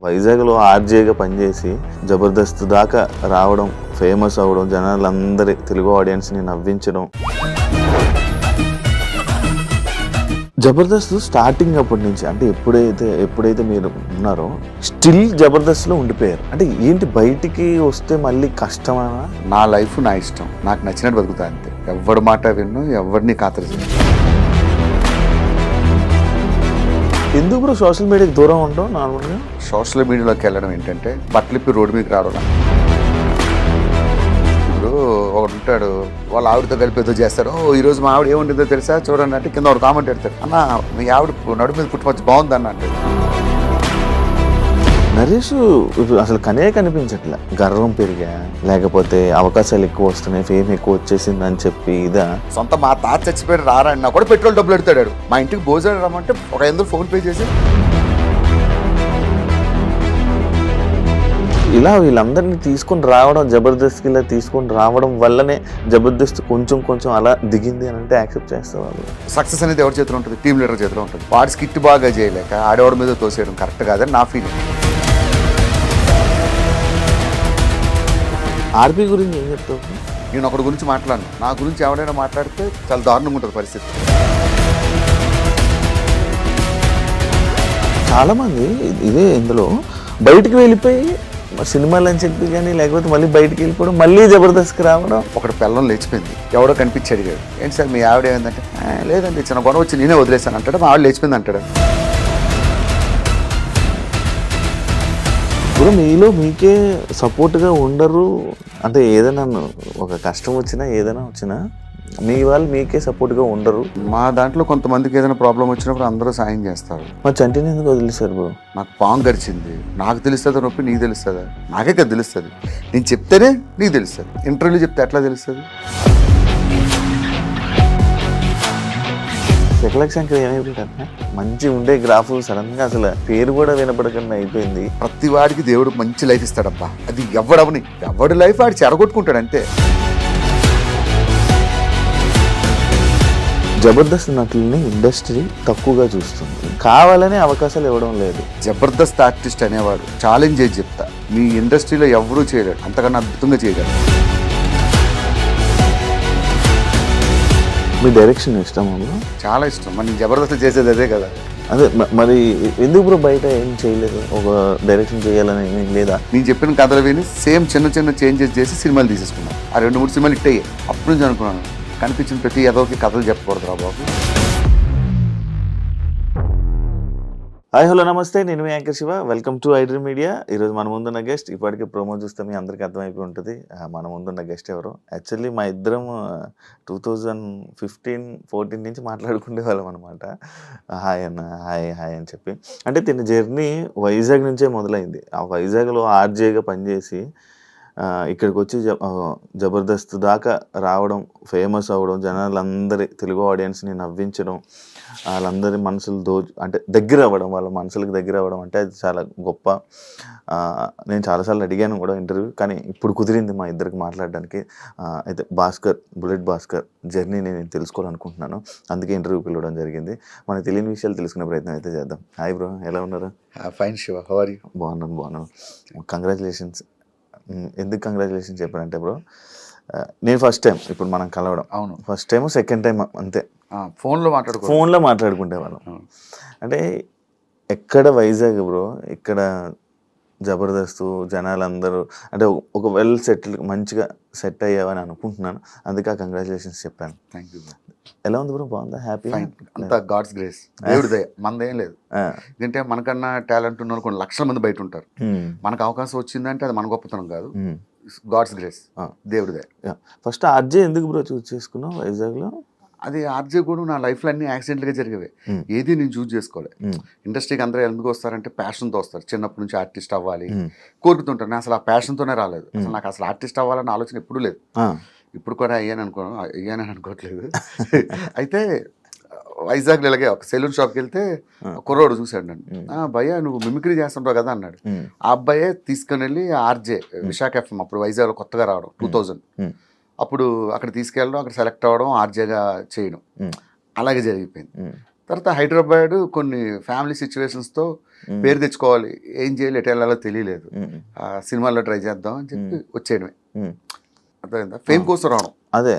వైజాగ్లో ఆర్జేగా పనిచేసి జబర్దస్త్ దాకా రావడం, ఫేమస్ అవ్వడం, జనాలందరి తెలుగు ఆడియన్స్ని నవ్వించడం. జబర్దస్త్ స్టార్టింగ్ అప్పటి నుంచి అంటే ఎప్పుడైతే మీరు ఉన్నారో స్టిల్ జబర్దస్త్లో ఉండిపోయారు. అంటే ఏంటి బయటికి వస్తే మళ్ళీ కష్టమా? నా లైఫ్ నా ఇష్టం, నాకు నచ్చినట్టు బతుకుతా అంతే. ఎవరి మాట విన్ను, ఎవరిని ఖాతరు చేయను. ఎందుకు బ్రో సోషల్ మీడియాకి దూరం ఉంటాం? నార్మల్గా సోషల్ మీడియాలోకి వెళ్ళడం ఏంటంటే బట్టలిప్పి రోడ్డు మీదకి రావడం. ఇప్పుడు ఒకడు ఉంటాడు, వాళ్ళ ఆవిడతో కలిపి ఏదో చేస్తాడు. ఈరోజు మా ఆవిడ ఏముంటుందో తెలుసా చూడండి అంటే కింద ఒక కామెంట్ పెడతాడు, అన్న మీ ఆవిడ నడు మీద పుట్టుకొచ్చి బాగుందన్న అంటే. నరేష్ అసలు కనిపించట్లే. గర్వం పెరిగా, లేకపోతే అవకాశాలు ఎక్కువ వస్తున్నాయి, ఫేమ్ ఎక్కువ వచ్చేసింది అని చెప్పి ఇదా? సొంత మా తాత చచ్చిపోయాడు రారా అన్న కూడా పెట్రోల్ డబ్బులు పెడతాడు. మా ఇంటికి భోజనం రమ్మంటే ఒక 500 ఫోన్ పే చేసి ఇలా వీళ్ళందరినీ తీసుకొని రావడం, జబర్దస్త్కి ఇలా తీసుకొని రావడం వల్లనే జబర్దస్త్ కొంచెం అలా దిగింది అని అంటే యాక్సెప్ట్ చేస్తారు. సక్సెస్ అనేది ఎవరి చేతిలో ఉంటుంది? టీమ్ లీడర్ చేతిలో ఉంటుంది. వాడి స్కిట్ బాగా చేయలేక ఆడేవాడి మీద తోసేయడం కరెక్ట్ కాదని నా ఫీలింగ్. ఆర్పీ గురించి ఏం చెప్తావు? నేను ఒకటి గురించి మాట్లాడను, నా గురించి ఎవరైనా మాట్లాడితే చాలా దారుణంగా ఉంటుంది పరిస్థితి. చాలామంది ఇదే ఇందులో బయటికి వెళ్ళిపోయి సినిమాలు అని చెప్పి కానీ, లేకపోతే మళ్ళీ బయటికి వెళ్ళిపోవడం, మళ్ళీ జబర్దస్త్కి రావడం. ఒకటి పిల్లం లేచిపోయింది, ఎవడో కనిపించి అడిగాడు, ఏంటి సార్ మీ ఆవిడ ఏమైందంటే, లేదండి చిన్న గొడవ వచ్చి నేనే వదిలేసాను అంటాడు. మా ఆవిడ లేచిపోయింది అంటాడు. ఇప్పుడు మీలో మీకే సపోర్ట్గా ఉండరు అంటే ఏదైనా ఒక కష్టం వచ్చినా ఏదైనా వచ్చినా మీ వాళ్ళు మీకే సపోర్ట్గా ఉండరు. మా దాంట్లో కొంతమందికి ఏదైనా ప్రాబ్లం వచ్చినప్పుడు అందరూ సాయం చేస్తారు. మా చంటిని ఎందుకు వదిలేశారు బ్రో? నాకు పాము గడిచింది, నాకు తెలుస్తుందా నొప్పి నీకు తెలుస్తుందా? నాకే కదా తెలుస్తుంది. నేను చెప్తేనే నీకు తెలుస్తుంది, ఇంటర్వ్యూలో చెప్తే ఎట్లా తెలుస్తుంది? శకలక్ శంకర్ ఏమైపోయింటారు? మంచి ఉండే గ్రాఫ్ సడన్గా అసలు పేరు కూడా వినపడకుండా అయిపోయింది. ప్రతి వాడికి దేవుడు మంచి లైఫ్ ఇస్తాడబ్బా, అది ఎవడి లైఫ్ వాడు చెడగొట్టుకుంటాడు అంతే. జబర్దస్త్ నటుల్ని ఇండస్ట్రీ తక్కువగా చూస్తుంది, కావాలనే అవకాశాలు ఇవ్వడం లేదు. జబర్దస్త్ ఆర్టిస్ట్ అనేవాడు ఛాలెంజ్ చేసి చెప్తా, మీ ఇండస్ట్రీలో ఎవరూ చేయలేడు, అంతకన్నా అద్భుతంగా చేయగలరు. మీ డైరెక్షన్ ఇష్టమా? చాలా ఇష్టం. మరి జబర్దస్త్ చేసేది అదే కదా. అదే మరి ఎందుకు బ్రో బయట ఏం చేయలేదు? ఒక డైరెక్షన్ చేయాలని ఏం లేదా? నేను చెప్పిన కథలు విని సేమ్ చిన్న చేంజెస్ చేసి సినిమాలు తీసేసుకున్నాను. ఆ 2-3 సినిమాలు హిట్ అయ్యాయి. అప్పుడు నుంచి అనుకున్నాను, కనిపించిన ప్రతి ఎదోకి కథలు చెప్పకూడదు రా బాబు. హాయ్ హలో నమస్తే, నేను మీ anchor Shiva. Welcome to iDream Media. ఈరోజు మన ముందున్న గెస్ట్, ఇప్పటికే ప్రోమో చూస్తే మీ అందరికీ అర్థమైపోయి ఉంటుంది మన ముందున్న గెస్ట్ ఎవరు. యాక్చువల్లీ మా ఇద్దరం 2015-14 నుంచి మాట్లాడుకునే వాళ్ళం అనమాట. హాయ్ అన్న, హాయ్ అని చెప్పి. అంటే తిన్న జర్నీ వైజాగ్ నుంచే మొదలైంది. ఆ వైజాగ్లో ఆర్జేగా పనిచేసి ఇక్కడికి వచ్చి జబర్దస్త్ దాకా రావడం, ఫేమస్ అవ్వడం, జనాలందరి తెలుగు ఆడియన్స్ని నవ్వించడం, వాళ్ళందరి మనసులు అంటే దగ్గర అవ్వడం, వాళ్ళ మనసులకు దగ్గర అవ్వడం అంటే అది చాలా గొప్ప. నేను చాలాసార్లు అడిగాను కూడా ఇంటర్వ్యూ, కానీ ఇప్పుడు కుదిరింది మా ఇద్దరికి మాట్లాడడానికి. అయితే బుల్లెట్ భాస్కర్ జర్నీని నేను తెలుసుకోవాలనుకుంటున్నాను, అందుకే ఇంటర్వ్యూ పిలవడం జరిగింది. మనకు తెలియని విషయాలు తెలుసుకునే ప్రయత్నం అయితే చేద్దాం. హాయ్ బ్రో, ఎలా ఉన్నారు? Fine Shiva, how are you? బాగున్నాను. కంగ్రాచులేషన్స్. ఎందుకు కంగ్రాచులేషన్స్ చెప్పానంటే బ్రో, నేను ఫస్ట్ టైం ఇప్పుడు మనం కలవడం. అవును, ఫస్ట్ టైం సెకండ్ టైం అంతే. ఫోన్లో మాట్లాడుకుంటే వాళ్ళం. అంటే ఎక్కడ వైజాగ్ బ్రో, ఇక్కడ జబర్దస్త్ జనాలందరూ అంటే ఒక వెల్ సెటిల్ మంచిగా సెట్ అయ్యావని అనుకుంటున్నాను, అందుకే ఆ కంగ్రాచులేషన్స్ చెప్పాను. Thank you. ఎలా ఉంది బ్రో? బాగుందా? హ్యాపీ? అంతా గాడ్స్ గ్రేస్, దేవుడి దయ, మనదేం లేదు. ఎందుకంటే మనకన్నా టాలెంట్ ఉన్న వాళ్ళు కొన్ని లక్షల మంది బయట ఉంటారు. మనకు అవకాశం వచ్చిందంటే అది మన గొప్పతనం కాదు, గాడ్స్ గ్రేస్, దేవుడి దయ. ఫస్ట్ ఆర్జే ఎందుకు బ్రో చూస్ చేసుకున్నావు వైజాగ్లో? అది ఆర్జే కూడా నా లైఫ్లో అన్ని యాక్సిడెంట్గా జరిగేవి, ఏది నేను చూస్ చేసుకోలే. ఇండస్ట్రీకి అందరూ ఎందుకు వస్తారంటే ప్యాషన్తో వస్తారు. చిన్నప్పటి నుంచి ఆర్టిస్ట్ అవ్వాలి కోరుకుతుంటారు. నేను అసలు ఆ ప్యాషన్తోనే రాలేదు. అసలు నాకు అసలు ఆర్టిస్ట్ అవ్వాలన్న ఆలోచన ఎప్పుడూ లేదు. ఇప్పుడు కూడా అయ్యానని అనుకోవట్లేదు. అయితే వైజాగ్లో ఇలాగే ఒక సెలూన్ షాప్కి వెళ్తే కుర్రోడు చూశాడు నన్ను. భయ్యా నువ్వు మిమిక్రీ చేస్తుంటావు కదా అన్నాడు. ఆ అబ్బాయే తీసుకుని వెళ్ళి ఆర్జే విశాఖ ఎఫ్ఎం, అప్పుడు వైజాగ్లో కొత్తగా రావడం 2000, అప్పుడు అక్కడ తీసుకెళ్ళడం, అక్కడ సెలెక్ట్ అవ్వడం, ఆర్జేగా చేయడం, అలాగే జరిగిపోయింది. తర్వాత హైదరాబాద్ కొన్ని ఫ్యామిలీ సిచ్యువేషన్స్తో పేరు తెచ్చుకోవాలి, ఏం చేయాలి, ఎటు వెళ్ళాలో తెలియలేదు, సినిమాల్లో ట్రై చేద్దాం అని చెప్పి వచ్చేయడమే. అర్థమైందా? ఫేమ్ కోసం రావడం, అదే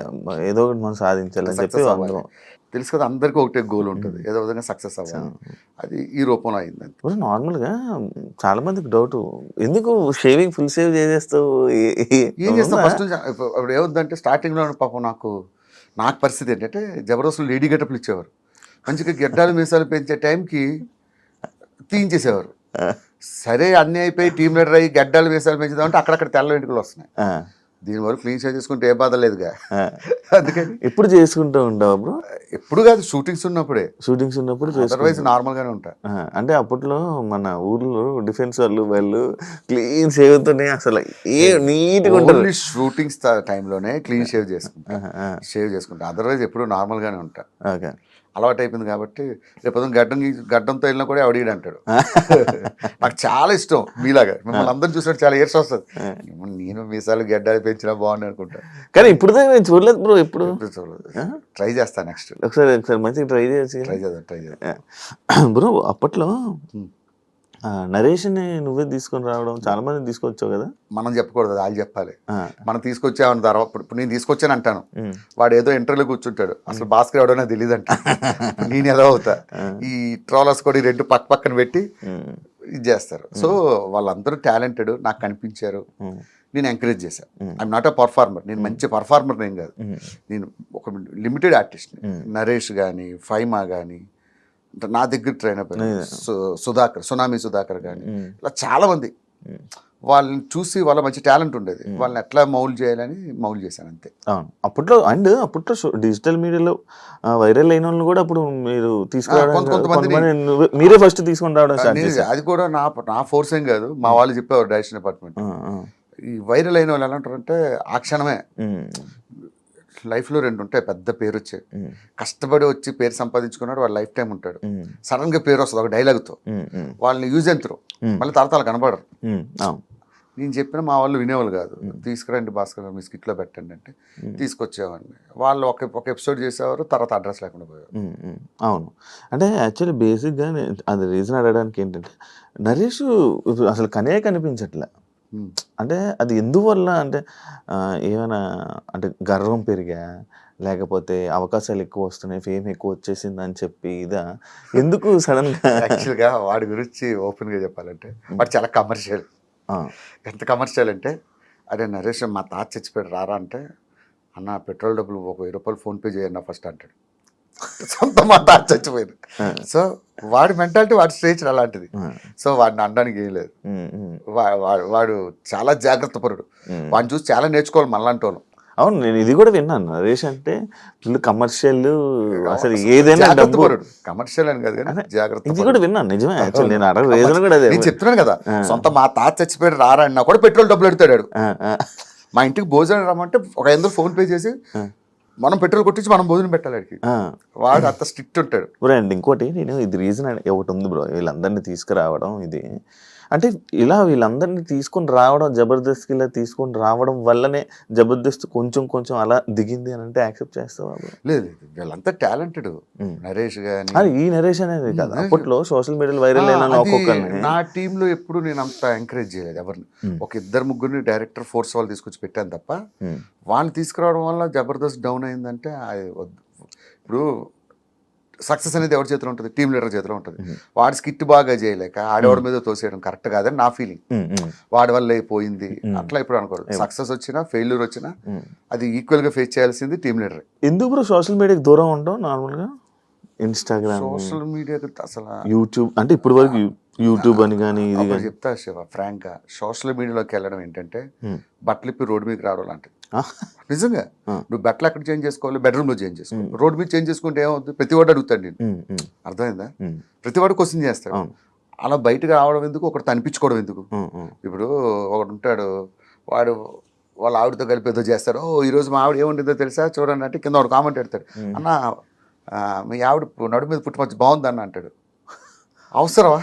ఏదో ఒకటి మనం సాధించాలని చెప్పి సక్సెస్ అవ్వాలి. తెలుసు కదా, అందరికీ ఒకటే గోల్ ఉంటుంది, ఏదో విధంగా సక్సెస్ అవ్వాలి. అది ఈ రూపంలో అయింది. ఇప్పుడు నార్మల్గా చాలా మందికి డౌట్, ఎందుకు షేవింగ్ ఫుల్ షేవ్ చేసేస్తావు, ఏం చేస్తాం ఫస్ట్. ఇప్పుడు ఏమవుతుందంటే స్టార్టింగ్లో పాపం నాకు పరిస్థితి ఏంటంటే జబర్దస్త్లో లేడీ గెటప్లు ఇచ్చేవారు, మంచిగా గెడ్డాలు మీసాలు పెంచే టైంకి తీయించేసేవారు. సరే అన్నీ అయిపోయి టీమ్ లీడర్ అయ్యి గడ్డాలు మీసాలు పెంచుదామంటే అక్కడక్కడ తెల్ల వెంట్రుకలు వస్తున్నాయి. దీనివరకు క్లీన్ షేవ్ చేసుకుంటే ఏ బాధ లేదుగా. అందుకని ఎప్పుడు చేసుకుంటూ ఉంటావు బ్రో? ఎప్పుడు కాదు, షూటింగ్స్ ఉన్నప్పుడే. షూటింగ్స్ ఉన్నప్పుడు అదర్వైజ్ నార్మల్గానే ఉంటా. అంటే అప్పట్లో మన ఊర్లో డిఫెన్స్ వాళ్ళు క్లీన్ షేవ్తోనే అసలు ఏ నీట్గా ఉంటుంది. షూటింగ్స్ టైంలోనే క్లీన్ షేవ్ చేసుకుంటా, అదర్వైజ్ ఎప్పుడు నార్మల్గానే ఉంటా. ఓకే, అలవాటు అయిపోయింది కాబట్టి రేపు గడ్డంతో వెళ్ళినా కూడా ఎవడీడు అంటాడు. నాకు చాలా ఇష్టం మీలాగా, మిమ్మల్ని అందరూ చూసినట్టు చాలా ఏర్స్ వస్తుంది. నేను మీసాలు గడ్డాలు పెంచినా బాగుంది అనుకుంటా, కానీ ఇప్పుడు నేను చూడలేదు బ్రో. ఎప్పుడు చూడలేదు. ట్రై చేస్తాను నెక్స్ట్. ఒకసారి మంచిగా ట్రై చేద్దాం బ్రో. అప్పట్లో నరేష్ని నువ్వే తీసుకొని రావడం, చాలా మంది తీసుకొచ్చావు కదా. మనం చెప్పకూడదు, వాళ్ళు చెప్పాలి. మనం తీసుకొచ్చామని తర్వాత ఇప్పుడు నేను తీసుకొచ్చాను అంటాను, వాడు ఏదో ఇంటర్వ్యూలో కూర్చుంటాడు, అసలు భాస్కర్ ఎవడో తెలియదు అంట. నేను ఎలా అవుతా, ఈ ట్రోలర్స్ కూడా రెండు పక్కన పెట్టి ఇది చేస్తారు. సో వాళ్ళందరూ టాలెంటెడ్ నాకు కనిపించారు, నేను ఎంకరేజ్ చేశాను. ఐఎమ్ నాట్ అ పర్ఫార్మర్, నేను మంచి పర్ఫార్మర్ ఏం కాదు, నేను ఒక లిమిటెడ్ ఆర్టిస్ట్. నరేష్ కానీ ఫైమా కానీ నా దగ్గర ట్రైన్ అయిపోయారు, సునామీ సుధాకర్ కానీ ఇలా చాలా మంది. వాళ్ళని చూసి వాళ్ళ మంచి టాలెంట్ ఉండేది, వాళ్ళని ఎట్లా మౌల్డ్ చేయాలని మౌల్డ్ చేశాను అంతే. అప్పట్లో డిజిటల్ మీడియాలో వైరల్ అయిన వాళ్ళు కూడా అప్పుడు మీరు తీసుకురావడం, మీరే ఫస్ట్ తీసుకొని రావడం. అది కూడా నా ఫోర్స్ ఏం కాదు, మా వాళ్ళు చెప్పేవారు డైరెక్షన్ డిపార్ట్మెంట్. ఈ వైరల్ అయిన వాళ్ళు ఎలా అంటారంటే ఆ క్షణమే లైఫ్లో రెండు ఉంటాయి, పెద్ద పేరు వచ్చాయి, కష్టపడి వచ్చి పేరు సంపాదించుకున్నాడు, వాడు లైఫ్ టైం ఉంటాడు. సడన్ గా పేరు వస్తుంది ఒక డైలాగ్తో, వాళ్ళని యూజ్ ఎంతరు మళ్ళీ తరతాలు కనబడరు. నేను చెప్పిన మా వాళ్ళు వినేవాళ్ళు కాదు, తీసుకురండి భాస్కర్ మీ స్కిట్లో పెట్టండి అంటే తీసుకొచ్చేవాడిని. వాళ్ళు ఒక ఎపిసోడ్ చేసేవారు, తర్వాత అడ్రస్ లేకుండా పోయేవారు. అవును, అంటే యాక్చువల్లీ బేసిక్గా అది రీజన్ అడగడానికి ఏంటంటే నరేష్ అసలు కనిపించట్లే. అంటే అది ఎందువల్ల అంటే ఏమైనా అంటే గర్వం పెరిగా, లేకపోతే అవకాశాలు ఎక్కువ వస్తున్నాయి, ఫేమ్ ఎక్కువ వచ్చేసింది అని చెప్పి ఇదా, ఎందుకు సడన్ గా? యాక్చువల్గా వాడి గురించి ఓపెన్ గా చెప్పాలంటే వాడు చాలా కమర్షియల్. ఎంత కమర్షియల్ అంటే, అరే నరేష్ మా తాత చచ్చిపోయాడు రారా అంటే, అన్న పెట్రోల్ డబ్బులు ఒక 1000 రూపాయలు ఫోన్పే చేయన్న ఫస్ట్ అంటాడు. సొంత మా తాత చచ్చిపోయాడు. సో వాడి మెంటాలిటీ వాడి స్టేజ్ అలాంటిది. సో వాడిని అనడానికి ఏం లేదు. వాడు చాలా జాగ్రత్త పరుడు, వాడిని చూసి చాలా నేర్చుకోవాలి మనలాంటి వాళ్ళు. అవును, నేను ఇది కూడా విన్నాను, నరేష్ అంటే ఫుల్ కమర్షియల్, అసలు ఏదైనా డబ్బు కమర్షియల్ అని కాదు కానీ జాగ్రత్త. ఇది కూడా విన్నాను, నిజమే. యాక్చువల్లీ నేను అడగ రీజన్ కూడా అదే. నేను చెప్తున్నాను కదా, సొంత మా తాత చచ్చిపోయాడు రారా అన్నా కూడా పెట్రోల్ డబ్బులు పెడతాడు. మా ఇంటికి భోజనం రమ్మంటే ఒక 500 ఫోన్ పే చేసి మనం పెట్రోల్ కొట్టించి మనం భోజనం పెట్టాలి వాడికి. వాడు అంత స్ట్రిక్ట్ ఉంటాడు. బ్రో అండ్ ఇంకోటి నేను ఇది రీజన్ ఒకటి ఉంది బ్రో, వీళ్ళందరినీ తీసుకురావడం ఇది అంటే ఇలా వీళ్ళందరినీ తీసుకొని రావడం, జబర్దస్త్ ఇలా తీసుకొని రావడం వల్లనే జబర్దస్త్ కొంచెం అలా దిగింది అని అంటే యాక్సెప్ట్ చేస్తావా? లేదు, వీళ్ళంతా టాలెంటెడ్. నరేష్ గానీ ఈ నరేష్ అనేది కాదు, అప్పట్లో సోషల్ మీడియాలో వైరల్ అయిన ఒక్కొక్కరిని నా టీంలో ఎప్పుడు నేను అంత ఎంకరేజ్ చేయలేదు ఎవరిని. ఒక 2-3 డైరెక్టర్ ఫోర్స్ వాళ్ళు తీసుకొచ్చి పెట్టాను తప్ప, వాళ్ళని తీసుకురావడం వల్ల జబర్దస్త్ డౌన్ అయిందంటే అది వద్దు. ఇప్పుడు సక్సెస్ అనేది ఎవరి చేతిలో ఉంటుంది? టీమ్ లీడర్ చేతిలో ఉంటుంది. వాడి స్కిట్ బాగా చేయలేక ఆడవాడి మీద తోసేయడం కరెక్ట్ కాదని నా ఫీలింగ్. వాడి వల్ల అయిపోయింది అట్లా ఇప్పుడు అనుకోరు. సక్సెస్ వచ్చినా ఫెయిల్యూర్ వచ్చినా అది ఈక్వల్ గా ఫేస్ చేయాల్సింది టీమ్ లీడర్. ఎందుకు బ్రో సోషల్ మీడియాకి దూరం ఉంటాం? నార్మల్ గా ఇన్స్టాగ్రామ్, సోషల్ మీడియాకి అసలు యూట్యూబ్ అంటే ఇప్పుడు వరకు యూట్యూబ్ అని కానీ ఇది కానీ చెప్తా శివ ఫ్రాంక్ గా, సోషల్ మీడియాలోకి వెళ్ళడం ఏంటంటే బట్టలు ఇప్పి రోడ్డు మీదకి రావడం లాంటిది. నిజంగా నువ్వు బట్టలు ఎక్కడ చేంజ్ చేసుకోవాలి? బెడ్రూమ్ లో చేంజ్ చేసుకోవాలి. రోడ్డు మీద చేంజ్ చేసుకుంటే ఏమవుతుంది? ప్రతి వాడు అడుగుతాడు నేను, అర్థమైందా? ప్రతి వాడు క్వశ్చన్ చేస్తాడు. అలా బయటకు రావడం ఎందుకు, ఒకటి అనిపించుకోవడం ఎందుకు? ఇప్పుడు ఒకడు ఉంటాడు, వాడు వాళ్ళ ఆవిడతో కలిపి ఏదో చేస్తాడు, ఓ ఈరోజు మా ఆవిడ ఏముంటుందో తెలుసా చూడండి అంటే కింద వాడు కామెంట్ పెడతాడు, అన్న మీ ఆవిడ నడు మీద పుట్టుమచ్చి బాగుందన్న అంటాడు. అవసరమా?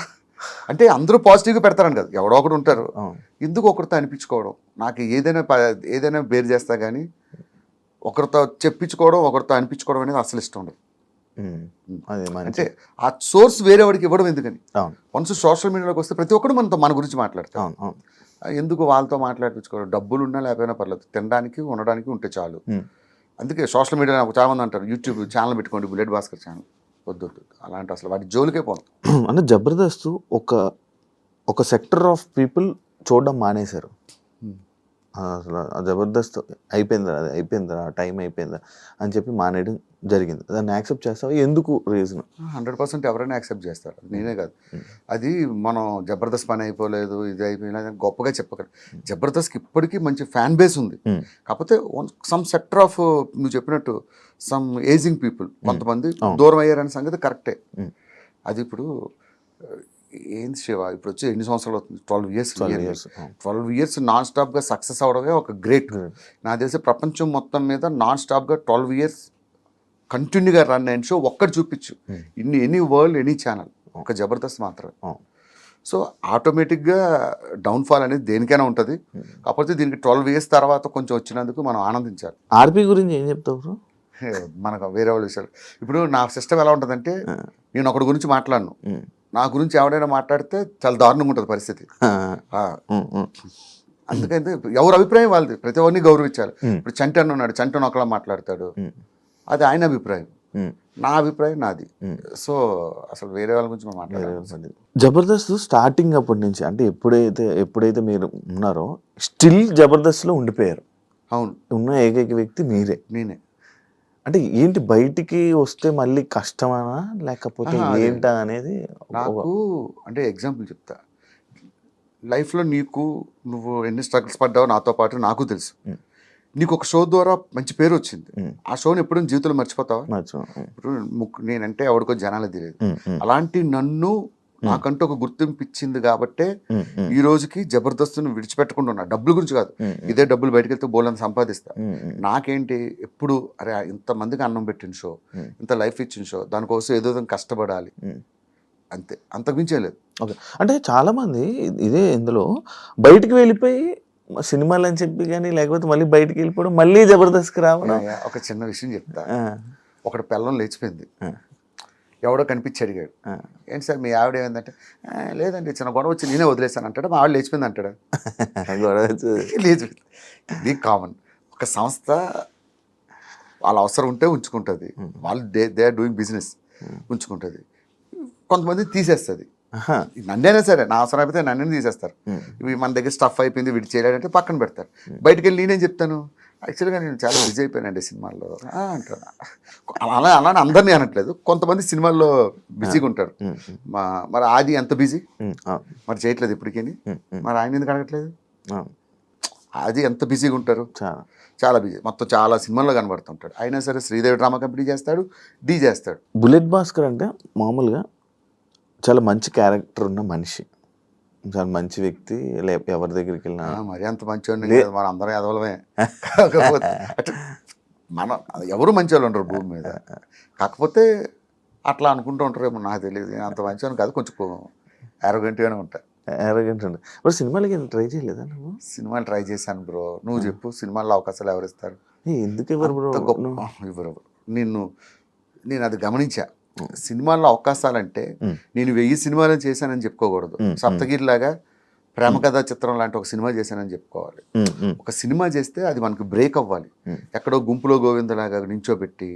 అంటే అందరూ పాజిటివ్గా పెడతారని కదా, ఎవడో ఒకడు ఉంటారు. ఎందుకు ఒకరితో అనిపించుకోవడం? నాకు ఏదైనా బేర్ చేస్తా కానీ ఒకరితో చెప్పించుకోవడం, ఒకరితో అనిపించుకోవడం అనేది అసలు ఇష్టం ఉండదు. అదే మంచి అంటే ఆ సోర్స్ వేరే వాడికి ఇవ్వడం ఎందుకని. అవును వన్స్ సోషల్ మీడియాలోకి వస్తే ప్రతి ఒక్కడు మన గురించి మాట్లాడతారు. అవును అవును ఎందుకు వాళ్ళతో మాట్లాడించుకోవడం, డబ్బులు ఉన్నా లేకపోయినా పర్లేదు, తినడానికి ఉండడానికి ఉంటే చాలు. అందుకే సోషల్ మీడియా నాకు చాలా మంది అంటారు యూట్యూబ్ ఛానల్ పెట్టుకోండి, బుల్లెట్ భాస్కర్ ఛానల్. వద్దు వద్దు అలాంటి అసలు వాటి జోలికే పోను. అంటే జబర్దస్త్ ఒక సెక్టర్ ఆఫ్ పీపుల్ చూడడం మానేశారు. అసలు ఆ జబర్దస్త్ అయిపోయిందా టైం అయిపోయిందా అని చెప్పి మానేయడం జరిగింది. దాన్ని యాక్సెప్ట్ చేస్తావా? ఎందుకు రీజన్? 100% ఎవరైనా యాక్సెప్ట్ చేస్తారు, నేనే కాదు. అది మనం జబర్దస్త్ పని అయిపోలేదు, ఇది అయిపోయినా గొప్పగా చెప్పగలరు. జబర్దస్త్కి ఇప్పటికీ మంచి ఫ్యాన్ బేస్ ఉంది. కాకపోతే సమ్ సెక్టర్ ఆఫ్ నువ్వు చెప్పినట్టు సమ్ ఏజింగ్ పీపుల్ కొంతమంది దూరం అయ్యారనే సంగతి కరెక్టే. అది ఇప్పుడు ఏంది శివ, ఇప్పుడు వచ్చి ఎన్ని సంవత్సరాలు అవుతుంది? 12 years. 12 years నాన్ స్టాప్గా సక్సెస్ అవడమే ఒక గ్రేట్. నా తెలిసి ప్రపంచం మొత్తం మీద నాన్ స్టాప్గా 12 years కంటిన్యూగా రన్ అయిన షో ఒక్కటి చూపించు, ఎనీ వరల్డ్ ఎనీ ఛానల్, ఒక జబర్దస్త్ మాత్రమే. సో ఆటోమేటిక్గా డౌన్ఫాల్ అనేది దేనికైనా ఉంటుంది. కాకపోతే దీనికి 12 years తర్వాత కొంచెం వచ్చినందుకు మనం ఆనందించాలి. ఆర్పీ గురించి ఏం చెప్తావు? మనకు వేరే వాళ్ళ విషయాలు. ఇప్పుడు నా సిస్టమ్ ఎలా ఉంటుందంటే, నేను ఒకటి గురించి మాట్లాడను, నా గురించి ఎవడైనా మాట్లాడితే చాలా దారుణంగా ఉంటుంది పరిస్థితి. అందుకైతే ఎవరి అభిప్రాయం వాళ్ళది, ప్రతి ఒక్కరిని గౌరవించాలి. ఇప్పుడు చంటి అన్న ఉన్నాడు, చంటి ఒకలా మాట్లాడతాడు, అది ఆయన అభిప్రాయం, నా అభిప్రాయం నాది. సో అసలు వేరే వాళ్ళ గురించి మనం మాట్లాడాలి. జబర్దస్త్ స్టార్టింగ్ అప్పటి నుంచి అంటే ఎప్పుడైతే మీరు ఉన్నారో స్టిల్ జబర్దస్త్లో ఉండిపోయారు. అవును, ఉన్న ఏకైక వ్యక్తి నేనే. అంటే ఏంటి, బయటికి వస్తే మళ్ళీ కష్టమా లేకపోతే ఏంటా అనేది నాకు అంటే ఎగ్జాంపుల్ చెప్తా. లైఫ్లో నువ్వు ఎన్ని స్ట్రగుల్స్ పడ్డావో నాతో పాటు నాకు తెలుసు. నీకు ఒక షో ద్వారా మంచి పేరు వచ్చింది, ఆ షోని ఎప్పుడైనా జీవితంలో మర్చిపోతావా? ఇప్పుడు నేనంటే ఎవరికో జనాలు తెలియదు, అలాంటి నన్ను నాకంటూ ఒక గుర్తింపు ఇచ్చింది కాబట్టే ఈ రోజుకి జబర్దస్త్ను విడిచిపెట్టకుండా ఉన్నా. డబ్బుల గురించి కాదు, ఇదే డబ్బులు బయటకు వెళ్తే బోల్ని సంపాదిస్తా. నాకేంటి ఎప్పుడు అరే ఇంతమందికి అన్నం పెట్టిన షో, ఇంత లైఫ్ ఇచ్చిన షో, దానికోసం ఏదో కష్టపడాలి అంతే, అంతకు మించే లేదు. ఓకే, అంటే చాలా మంది ఇదే ఇందులో బయటికి వెళ్ళిపోయి సినిమాలు అని చెప్పి కానీ లేకపోతే మళ్ళీ బయటికి వెళ్ళిపోవడం, మళ్ళీ జబర్దస్త్కి రావడం. ఒక చిన్న విషయం చెప్తా. ఒకటి పెళ్ళం లేచిపోయింది, ఎవడో కనిపించి అడిగాడు, ఏంటి సార్ మీ ఆవిడ ఏమైందంటే, లేదండి చిన్న గొడవ వచ్చి నేనే వదిలేస్తాను అంటాడు. మా ఆవిడ లేచిపోయింది అంటాడు. లేచిపోయింది, ఇది కామన్. ఒక సంస్థ వాళ్ళ అవసరం ఉంటే ఉంచుకుంటుంది, వాళ్ళు దే ఆర్ డూయింగ్ బిజినెస్ ఉంచుకుంటుంది. కొంతమంది తీసేస్తుంది, నన్నైనా సరే నా అవసరం అయిపోతే నన్ను తీసేస్తారు. ఇవి మన దగ్గర స్టఫ్ అయిపోయింది వీడి చేయలేదంటే పక్కన పెడతారు. బయటికి వెళ్ళి నేనేం చెప్తాను, యాక్చువల్గా నేను చాలా బిజీ అయిపోయానండి సినిమాల్లో అంటారు. అలానే అందరినీ అనట్లేదు, కొంతమంది సినిమాల్లో బిజీగా ఉంటారు. మరి ఆది ఎంత బిజీ, మరి చేయట్లేదు ఇప్పటికీ, మరి ఆయన ఎందుకు అడగట్లేదు? అది ఎంత బిజీగా ఉంటారు, చాలా బిజీ, మొత్తం చాలా సినిమాల్లో కనబడుతుంటాడు. అయినా సరే శ్రీదేవి డ్రామా కంపెనీ చేస్తాడు, డీ చేస్తాడు. బుల్లెట్ భాస్కర్ అంటే మామూలుగా చాలా మంచి క్యారెక్టర్ ఉన్న మనిషి, చాలా మంచి వ్యక్తి, ఎవరి దగ్గరికి వెళ్ళినా మరి అంత మంచివాడిని మన అందరం ఎదవలమే. కాకపోతే మన ఎవరు మంచి వాళ్ళు ఉండరు భూమి మీద, కాకపోతే అట్లా అనుకుంటూ ఉంటారేమో నాకు తెలియదు. అంత మంచివాడిని కాదు, కొంచెం యారోగెంట్గానే ఉంటాయి. యారోగెంట్ ఉండే. ఇప్పుడు సినిమాలకి ట్రై చేయలేదా నువ్వు? సినిమాలు ట్రై చేశాను బ్రో. నువ్వు చెప్పు, సినిమాల్లో అవకాశాలు ఎవరు ఇస్తారు? ఎందుకు ఇవ్వరు బ్రో? ఇవ్వరు. నేను అది గమనించా. సినిమాల్లో అవకాశాలంటే నేను 1000 సినిమాలు చేశానని చెప్పుకోకూడదు. సప్తగిరిలాగా ప్రేమ కథా చిత్రం లాంటి ఒక సినిమా చేశానని చెప్పుకోవాలి. ఒక సినిమా చేస్తే అది మనకు బ్రేక్ అవ్వాలి. ఎక్కడో గుంపులో గోవిందలాగా నించోబెట్టి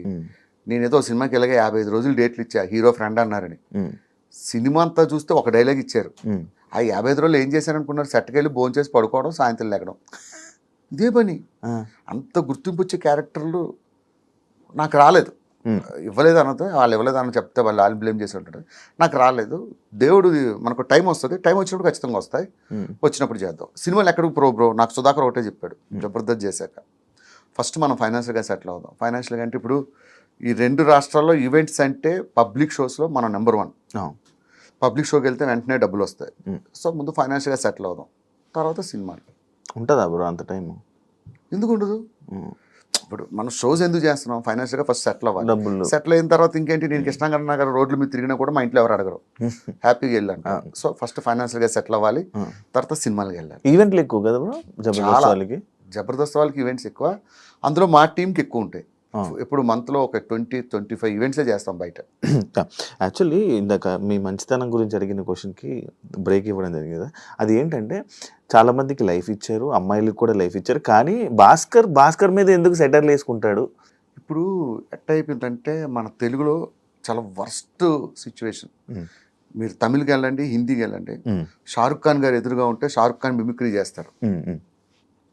నేనేదో సినిమాకి ఇలాగే 55 రోజులు డేట్లు ఇచ్చా, హీరో ఫ్రెండ్ అన్నారని. సినిమా అంతా చూస్తే ఒక డైలాగ్ ఇచ్చారు. ఆ 55 రోజులు ఏం చేశారనుకున్నారు? సెట్కి వెళ్ళి భోజనం చేసి పడుకోవడం, సాయంత్రం లేకడం, ఇదే పని. అంత గుర్తింపు వచ్చే క్యారెక్టర్లు నాకు రాలేదు. ఇవ్వలేదు అన్నది వాళ్ళు ఇవ్వలేదు అని చెప్తే వాళ్ళు బ్లేమ్ చేసి ఉంటారు. నాకు రాలేదు. దేవుడు మనకు టైం వస్తుంది, టైం వచ్చినప్పుడు ఖచ్చితంగా వస్తాయి, వచ్చినప్పుడు చేద్దాం. సినిమాలు ఎక్కడికి బ్రో నాకు సుధాకర్ ఒకటే చెప్పాడు జబర్దస్త్ చేశాక, ఫస్ట్ మనం ఫైనాన్షియల్గా సెటిల్ అవుదాం. ఫైనాన్షియల్గా అంటే ఇప్పుడు ఈ 2 రాష్ట్రాల్లో ఈవెంట్స్ అంటే పబ్లిక్ షోస్లో మనం నెంబర్ 1. పబ్లిక్ షోకి వెళ్తే వెంటనే డబ్బులు వస్తాయి. సో ముందు ఫైనాన్షియల్గా సెటిల్ అవుదాం, తర్వాత సినిమాలు. ఉంటుందా బ్రో అంత టైం? ఎందుకు ఉండదు? ఇప్పుడు మనం షోస్ ఎందుకు చేస్తున్నాం? ఫైనాన్షియల్గా ఫస్ట్ సెటిల్ అవ్వాలి. సెటిల్ అయిన తర్వాత ఇంకేంటి, నేను కృష్ణాగర్ నగర్ రోడ్ల మీద తిరిగినా కూడా మా ఇంట్లో ఎవరు అడగరు, హ్యాపీగా వెళ్ళాను. సో ఫస్ట్ ఫైనాన్షియల్గా సెటిల్ అవ్వాలి, తర్వాత సినిమాలకి వెళ్ళాలి. ఈవెంట్లు ఎక్కువ కదా బ్రో జబర్దస్త్ వాళ్ళకి? జబర్దస్త్ వాళ్ళకి ఈవెంట్స్ ఎక్కువ, అందులో మా టీంకి ఎక్కువ ఉంటాయి. ఇప్పుడు మంత్లో ఒక 20-25 ఈవెంట్సే చేస్తాం బయట. యాక్చువల్లీ ఇందాక మీ మంచితనం గురించి అడిగిన క్వశ్చన్కి బ్రేక్ ఇవ్వడం జరిగింది కదా, అది ఏంటంటే చాలామందికి లైఫ్ ఇచ్చారు, అమ్మాయిలకు కూడా లైఫ్ ఇచ్చారు, కానీ భాస్కర్ మీద ఎందుకు సెటర్లు వేసుకుంటాడు? ఇప్పుడు ఎట్ట అయిపోయిందంటే మన తెలుగులో చాలా వర్స్ట్ సిచ్యువేషన్. మీరు తమిళ్కి వెళ్ళండి, హిందీకి వెళ్ళండి, షారుఖ్ ఖాన్ గారు ఎదురుగా ఉంటే షారుఖ్ ఖాన్ మిమిక్రీ చేస్తారు,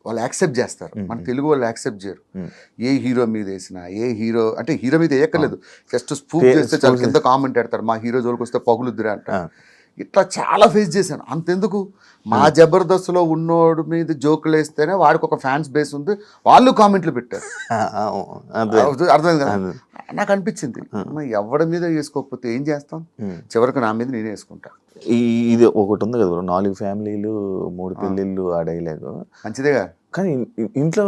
వాళ్ళు యాక్సెప్ట్ చేస్తారు. మన తెలుగు వాళ్ళు యాక్సెప్ట్ చేయరు. ఏ హీరో మీద వేసినా, ఏ హీరో అంటే హీరో మీద వేయక్కర్లేదు, జస్ట్ స్పూఫ్ చేస్తే చాలా కింద కామెంట్ పెడతారు, మా హీరో జోలికి వస్తే పగులుద్దురా అంటారు. ఇట్లా చాలా ఫేస్ చేశాను. అంతెందుకు, మా జబర్దస్త్లో ఉన్నోడు మీద జోకులు వేస్తేనే వాడికి ఒక ఫ్యాన్స్ బేస్ ఉంది, వాళ్ళు కామెంట్లు పెట్టారు. అర్థమైంది కదా. నాకు అనిపించింది ఎవరి మీద వేసుకోకపోతే ఏం చేస్తాం, చివరికి నా మీద నేనే వేసుకుంటా. ఇది ఒకటి ఉంది కదా, 4 ఫ్యామిలీలు 3 పెళ్ళిళ్ళు ఆ డైలాగ్ మంచిదేగా. కానీ ఇంట్లో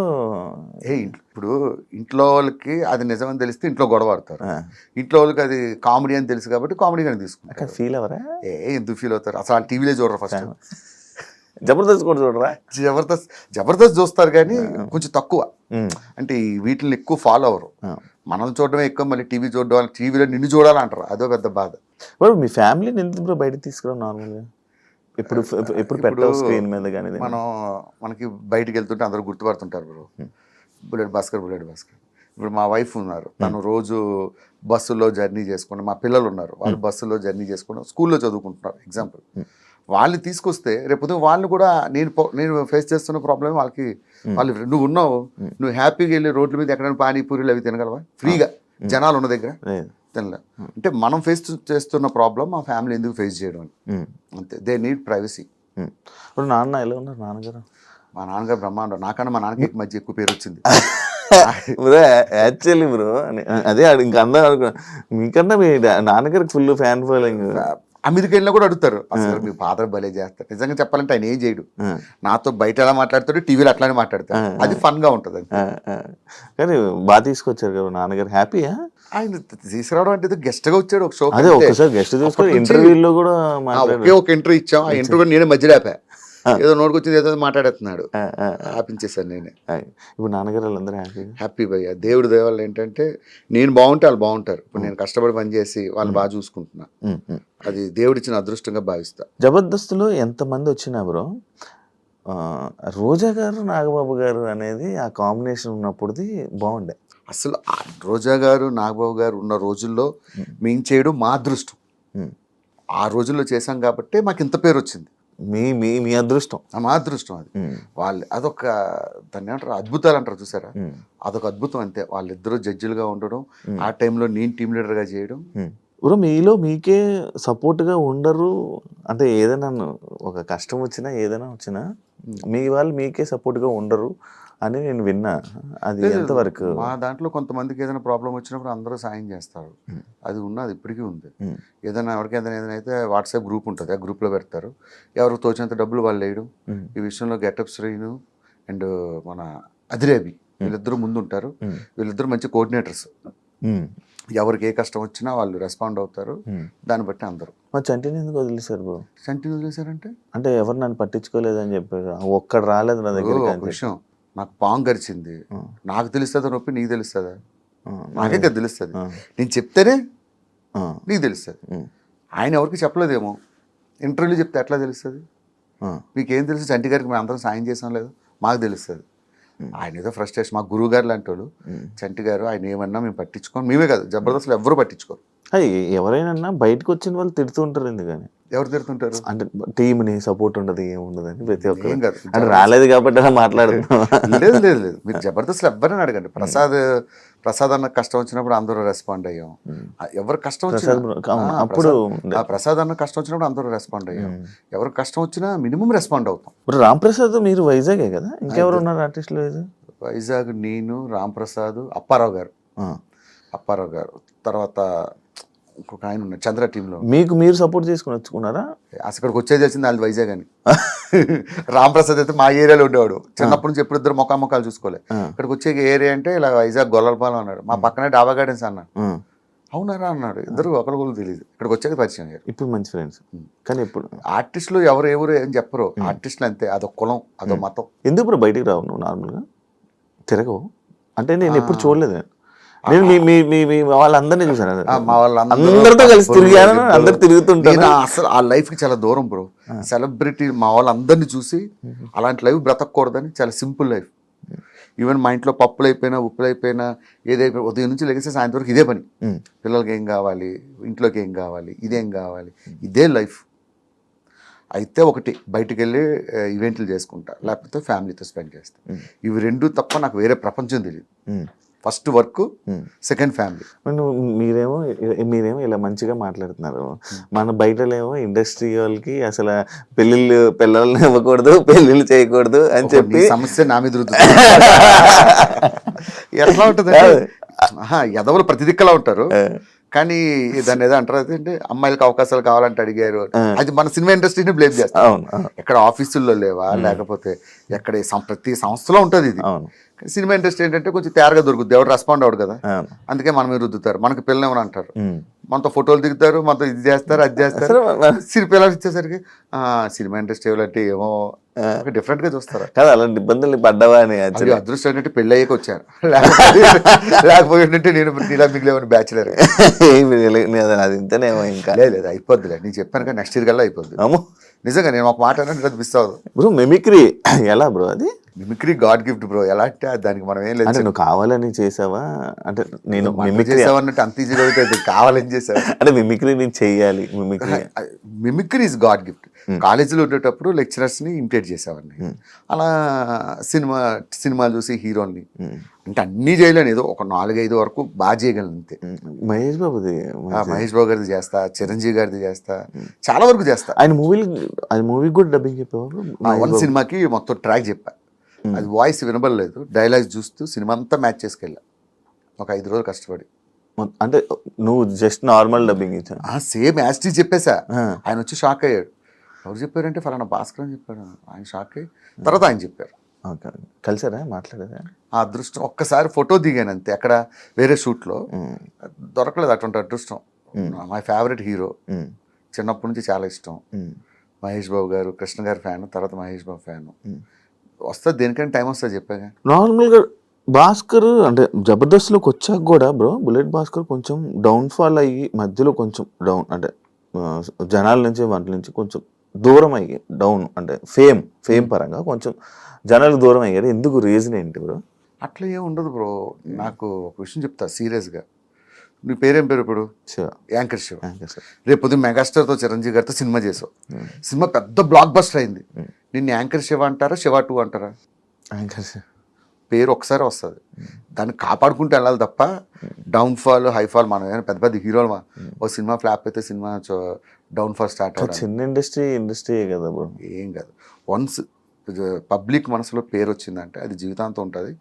ఇప్పుడు ఇంట్లో వాళ్ళకి అది నిజమని తెలిస్తే ఇంట్లో గొడవ ఆడతారు, ఇంట్లో వాళ్ళకి అది కామెడీ అని తెలుసు కాబట్టి కామెడీగానే తీసుకుంటారు. ఫీల్ అవరా? ఎందుకు ఫీల్ అవుతారు? అసలు ఆ టీవీలో చూడరు, ఫస్ట్ జబర్దస్త్ కూడా చూడరా? జబర్దస్త్ చూస్తారు కానీ కొంచెం తక్కువ, అంటే వీటిని ఎక్కువ ఫాలో అవరు. మనం చూడడమే ఎక్కువ, మళ్ళీ టీవీ చూడడం, టీవీలో నిన్ను చూడాలంటారు, అదో పెద్ద బాధ. మీ ఫ్యామిలీని ఎందుకు బయటకు తీసుకురావు? నార్మల్గా ఎప్పుడు పెట్టావు స్క్రీన్ మీద? కానీ మనకి బయటికి వెళ్తుంటే అందరూ గుర్తుపడుతుంటారు బ్రో, బుల్లెట్ భాస్కర్. ఇప్పుడు మా వైఫ్ ఉన్నారు, తను రోజు బస్సులో జర్నీ చేసుకుని, మా పిల్లలు ఉన్నారు, వాళ్ళు బస్సులో జర్నీ చేసుకుని స్కూల్లో చదువుకుంటున్నారు. ఎగ్జాంపుల్, వాళ్ళని తీసుకొస్తే రేపు వాళ్ళని కూడా నేను ఫేస్ చేస్తున్న ప్రాబ్లమ్ వాళ్ళకి, వాళ్ళు నువ్వు ఉన్నావు, నువ్వు హ్యాపీగా వెళ్ళి రోడ్ల మీద ఎక్కడైనా పానీపూరీలు అవి తినగలవా ఫ్రీగా జనాలు ఉన్న దగ్గర? తినలే. అంటే మనం ఫేస్ చేస్తున్న ప్రాబ్లం మా ఫ్యామిలీ ఎందుకు ఫేస్ చేయడం అని, అంతే. They need privacy. ఇప్పుడు నాన్న ఎలా ఉన్నారు? నాన్నగారు? మా నాన్నగారు బ్రహ్మాండం. నాకన్నా మా నాన్నకి మధ్య ఎక్కువ పేరు వచ్చింది. యాక్చువల్లీ బ్రో అదే ఇంకా అందరూ అనుకున్నా, మీకన్నా మీ నాన్నగారికి ఫుల్ ఫ్యాన్ ఫాలోయింగ్. అమెరికా వెళ్ళినా కూడా అడుగుతారు, అసలు మీ ఫాదర్ భలే చేస్తారు. నిజంగా చెప్పాలంటే ఆయన ఏం చేయడు, నాతో బయట ఎలా మాట్లాడతాడు, టీవీలో అట్లానే మాట్లాడతాడు, అది ఫన్ గా ఉంటది. కానీ బాగా తీసుకొచ్చారు కదా నాన్నగారు, హ్యాపీయా? ఆయన తీసుకురావడం అంటే గెస్ట్ గా వచ్చాడు ఒక షో. అదే ఒకసారి గెస్ట్ తీసుకొని ఇంటర్వ్యూలో కూడా ఒక ఇంటర్వ్యూ ఇచ్చాం, ఆ ఇంటర్వ్యూ నేనే మధ్యలో ఆపా, ఏదో నోటుకొచ్చింది ఏదో మాట్లాడేస్తున్నాడు, ఆపించేసాను నేనే. ఇప్పుడు నాన్నగారు వాళ్ళందరూ హ్యాపీ భయ్య. దేవుడి దేవాళ్ళు ఏంటంటే నేను బాగుంటే వాళ్ళు బాగుంటారు. ఇప్పుడు నేను కష్టపడి పనిచేసి వాళ్ళని బాగా చూసుకుంటున్నా, అది దేవుడిచ్చిన అదృష్టంగా భావిస్తా. జబర్దస్త్లో ఎంతమంది వచ్చినా బ్రో, రోజా గారు నాగబాబు గారు అనేది ఆ కాంబినేషన్ ఉన్నప్పుడుది బాగుండే. అసలు రోజా గారు నాగబాబు గారు ఉన్న రోజుల్లో మేము చేయడం మా అదృష్టం. ఆ రోజుల్లో చేశాం కాబట్టి మాకు ఇంత పేరు వచ్చింది. మీ అదృష్టం, మా అదృష్టం అది. వాళ్ళు అదొక దాన్ని ఏమంటారు, అద్భుతాలు అంటారు చూసారా, అదొక అద్భుతం అంతే. వాళ్ళిద్దరూ జడ్జిలుగా ఉండడం, ఆ టైంలో నేను టీమ్ లీడర్గా చేయడం. బ్రో మీలో మీకే సపోర్ట్గా ఉండరు అంటే, ఏదైనా ఒక కష్టం వచ్చినా ఏదైనా వచ్చినా మీ వాళ్ళు మీకే సపోర్ట్గా ఉండరు అని నేను విన్నా, అది ఎంతవరకు? మా దాంట్లో కొంతమందికి ఏదైనా ప్రాబ్లం వచ్చినప్పుడు అందరూ సాయం చేస్తారు, అది ఉన్నది ఇప్పటికీ ఉంది. ఏదైనా ఎవరికైనా ఏదైనా అయితే వాట్సాప్ గ్రూప్ ఉంటుంది, ఆ గ్రూప్లో పెడతారు, ఎవరికి తోచినంత డబ్బులు వాళ్ళు వేయడం. ఈ విషయంలో గెటప్ శ్రీను అండ్ మన అదిరేబి వీళ్ళిద్దరూ ముందుంటారు, వీళ్ళిద్దరూ మంచి కోఆర్డినేటర్స్. ఎవరికి ఏ కష్టం వచ్చినా వాళ్ళు రెస్పాండ్ అవుతారు, దాన్ని బట్టి అందరూ. మరి చంటిని ఎందుకు వదిలేశారు బ్రో? చంటిని వదిలేశారంటే అంటే ఎవరు నన్ను పట్టించుకోలేదని చెప్పారు, ఒక్కడు రాలేదు నా దగ్గర. విషయం, నాకు పాము గరిచింది, నాకు తెలుస్తుందా నొప్పి, నీకు తెలుస్తుందా? నాకే కదా తెలుస్తుంది, నేను చెప్తేనే నీకు తెలుస్తుంది. ఆయన ఎవరికి చెప్పలేదేమో, ఇంటర్వ్యూలో చెప్తే ఎట్లా తెలుస్తుంది? మీకేం తెలుసు, చంటి గారికి మేము అందరం సాయం చేసాం లేదు, మాకు తెలుస్తుంది. ఆయన ఏదో ఫ్రస్ట్రేషన్, మా గురువు గారు లాంటి వాళ్ళు, చంటి గారు ఆయన ఏమన్నా మేము పట్టించుకోం, మేమే కాదు జబర్దస్త్లో ఎవరు పట్టించుకోరు. ఎవరైనా బయటకు వచ్చిన వాళ్ళు తిడుతూ ఉంటారు, ఎందుకని? ఎవరు తిడుతుంటారు అంటే టీంని సపోర్ట్ ఉండదు, ఏముండదని ప్రతి ఒక్కరు అంటే రాలేదు కాబట్టి అలా మాట్లాడుతున్నాం. లేదు లేదు లేదు, మీరు జబర్దస్త్లో ఎవరైనా అడగండి. ప్రసాద్ అన్న కష్టం వచ్చినప్పుడు అందరూ రెస్పాండ్ అయ్యాం, ఎవరు కష్టం వచ్చినా అప్పుడు ప్రసాద్ అన్న కష్టం వచ్చినప్పుడు అందరూ రెస్పాండ్ అయ్యాం, ఎవరికి కష్టం వచ్చినా మినిమం రెస్పాండ్ అవుతాం. ఇప్పుడు రామ్ ప్రసాద్ మీరు వైజాగే కదా, ఇంకెవరు ఉన్నారు ఆర్టిస్టులు? వైజాగ్ నేను, రామ్ ప్రసాద్, అప్పారావు గారు, తర్వాత ఇంకొక ఆయన ఉన్నారు చంద్ర టీంలో. మీరు సపోర్ట్ చేసుకుని వచ్చుకున్నారా? అక్కడికి వచ్చేది వచ్చింది అది వైజాగ్ అని. రామ్ ప్రసాద్ అయితే మా ఏరియాలో ఉండేవాడు, చిన్నప్పటి నుంచి ఎప్పుడు ఇద్దరు మొక్కలు చూసుకోలే. ఇక్కడికి వచ్చే ఏరియా అంటే ఇలా వైజాగ్ గొల్లపాలెం అన్నాడు, మా పక్కనే డాబా గార్డెన్స్ అన్నాడు. అవునారా అన్నాడు, ఇద్దరు ఒకరికొకరు తెలియదు. ఇక్కడికి వచ్చాక పరిచయం అయ్యారు, ఇప్పుడు మంచి ఫ్రెండ్స్. కానీ ఇప్పుడు ఆర్టిస్టులు ఎవరు ఏం చెప్పరు, ఆర్టిస్టులు అంతే, అదొక కులం, అదొక మతం. ఎందుకు ఇప్పుడు బయటికి రావు నువ్వు? నార్మల్గా తిరగవు అంటే నేను ఎప్పుడు చూడలేదు. నేను మీ వాళ్ళందరినీ చూసాను, మా అందరితో కలిసి తిరిగాను, అందరు తిరుగుతుంటాను. నేను అసలు ఆ లైఫ్ కి చాలా దూరం బ్రో. సెలబ్రిటీ మా వాళ్ళందరినీ చూసి అలాంటి లైఫ్ బ్రతకూడదని చాలా సింపుల్ లైఫ్. ఈవెన్ మా ఇంట్లో పప్పులు అయిపోయినా, ఉప్పులు అయిపోయినా, ఏదైపోయినా ఉదయం నుంచి లెగిస్తే సాయంత్రం వరకు ఇదే పని. పిల్లలకి ఏం కావాలి, ఇంట్లోకి ఏం కావాలి, ఇదేం కావాలి, ఇదే లైఫ్. అయితే ఒకటి బయటికి వెళ్ళి ఈవెంట్లు చేసుకుంటా, లేకపోతే ఫ్యామిలీతో స్పెండ్ చేస్తా. ఇవి రెండు తప్ప నాకు వేరే ప్రపంచం తెలియదు. First work, second family. మీరేమో ఇలా మంచిగా మాట్లాడుతున్నారు. మన బయటలేమో ఇండస్ట్రీ వాళ్ళకి అసలు పిల్లల్ని ఇవ్వకూడదు, పెళ్ళిళ్ళు చేయకూడదు అని చెప్పి సమస్య నా మీద రుద్దుతుంది. ఎట్లా ఉంటుంది ఎదవలు ప్రతి దిక్కలా ఉంటారు, కానీ దాన్ని ఏదో అంటారు అంటే అమ్మాయిలకు అవకాశాలు కావాలంటే అడిగారు. అది మన సినిమా ఇండస్ట్రీని బ్లేమ్ చేస్తాం. ఎక్కడ ఆఫీసుల్లో లేవా, లేకపోతే ఎక్కడ ప్రతి సంస్థలో ఉంటుంది ఇది. సినిమా ఇండస్ట్రీ ఏంటంటే కొంచెం తేరగా దొరుకుతుంది, ఎవరు రెస్పాండ్ అవ్వడు కదా, అందుకే మన మీద రుద్దుతారు. మనకి పిల్లలు ఏమని అంటారు, మనతో ఫోటోలు దిగుతారు, మనతో ఇది చేస్తారు, అది చేస్తారు. పిల్లలు ఇచ్చేసరికి సినిమా ఇండస్ట్రీ అంటే ఏమో డిఫరెంట్ గా చూస్తారు కదా. అలాంటి ఇబ్బందులు పడ్డావా అని అదృష్టం ఏంటంటే పెళ్ళి అయ్యాక వచ్చాను, లేకపోతే నేను ఇలా మిగిలేమని బ్యాచులర్. అది ఇంతనేమో ఇంకా లేదు అయిపోద్దిలే, నేను చెప్పాను కదా నెక్స్ట్ ఇయర్ కల్లా అయిపోద్ది. నిజంగా నేను ఒక మాట అంటే మిస్ అవ్వదు బ్రో. మిమిక్రీ ఎలా బ్రో? అది మిమిక్రీ గాడ్ గిఫ్ట్ బ్రో. ఎలా అంటే దానికి మనం ఏం లేదు, నువ్వు కావాలని చేసావా అంటే? నేను మిమిక్రీ చేసావన్నట్టు అంత ఈజీగా అయితే కావాలని చేసావు అంటే మిమిక్రీ నేను చెయ్యాలి. Mimicry is God gift. కాలేజీలో ఉండేటప్పుడు లెక్చరర్స్ ని ఇమిటేట్ చేసేవాడిని. అలా సినిమాలు చూసి హీరోని అంటే అన్నీ చేయలేను, ఏదో ఒక 4-5 వరకు బాగా చేయగలను అంతే. మహేష్ బాబు గారిది చేస్తా, చిరంజీవి గారిది చేస్తా, చాలా వరకు చేస్తా. ఆయన మూవీ కూడా డబ్బింగ్ చెప్పేవారు. వన్ సినిమాకి మొత్తం ట్రాక్ చెప్పా, అది వాయిస్ వినబడలేదు, డైలాగ్స్ చూస్తూ సినిమా అంతా మ్యాచ్ చేసుకెళ్ళా ఒక 5 రోజులు కష్టపడి. అంటే నువ్వు జస్ట్ నార్మల్ డబ్బింగ్ ఇచ్చా? సేమ్ యాస్టీ చెప్పేసా. ఆయన వచ్చి షాక్ అయ్యాడు. ఎవరు చెప్పారంటే ఫలానా భాస్కర్ అని చెప్పాడు. ఆయన షాక్ అయ్యి తర్వాత ఆయన చెప్పారు. కలిసారా, మాట్లాడారా? ఆ అదృష్టం ఒక్కసారి ఫోటో దిగాను అంతే, అక్కడ వేరే షూట్లో దొరకలేదు అటువంటి అదృష్టం. మై ఫేవరెట్ హీరో, చిన్నప్పటి నుంచి చాలా ఇష్టం. మహేష్ బాబు గారు, కృష్ణ గారి ఫ్యాన్, తర్వాత మహేష్ బాబు ఫ్యాన్. వస్తుంది దేనికైనా టైం వస్తుంది చెప్పాగా. నార్మల్గా భాస్కర్ అంటే జబర్దస్త్లోకి వచ్చాక కూడా బ్రో, బుల్లెట్ భాస్కర్ కొంచెం డౌన్ఫాల్ అయ్యి మధ్యలో కొంచెం డౌన్ అంటే జనాల నుంచి వాటి నుంచి కొంచెం దూరం అయ్యి డౌన్ అంటే ఫేమ్ పరంగా కొంచెం జనాలు దూరం అయ్యారు. ఎందుకు, రీజన్ ఏంటి బ్రో? అట్లా ఏం ఉండదు బ్రో. నాకు ఒక విషయం చెప్తా సీరియస్గా. నీ పేరేం పేరు ఇప్పుడు? యాంకర్ శివ. రేపు పొద్దున్న మెగాస్టార్తో చిరంజీవి గారితో సినిమా చేసావు, సినిమా పెద్ద బ్లాక్ బస్టర్ అయింది. నిన్ను యాంకర్ శివ అంటారా, శివ 2 అంటారా? యాంకర్ శివ పేరు ఒకసారి వస్తుంది, దాన్ని కాపాడుకుంటూ వెళ్ళాలి తప్ప డౌన్ఫాల్ హైఫాల్ మనం ఏమైనా పెద్ద పెద్ద హీరోలు ఓ సినిమా ఫ్లాప్ అయితే సినిమా డౌన్ఫాల్ స్టార్ట్ అవుతుంది. చిన్న ఇండస్ట్రీ కదా బ్రో. ఏం కాదు, వన్స్ పబ్లిక్ మనసులో పేరు వచ్చిందంటే అది జీవితాంతం ఉంటుంది.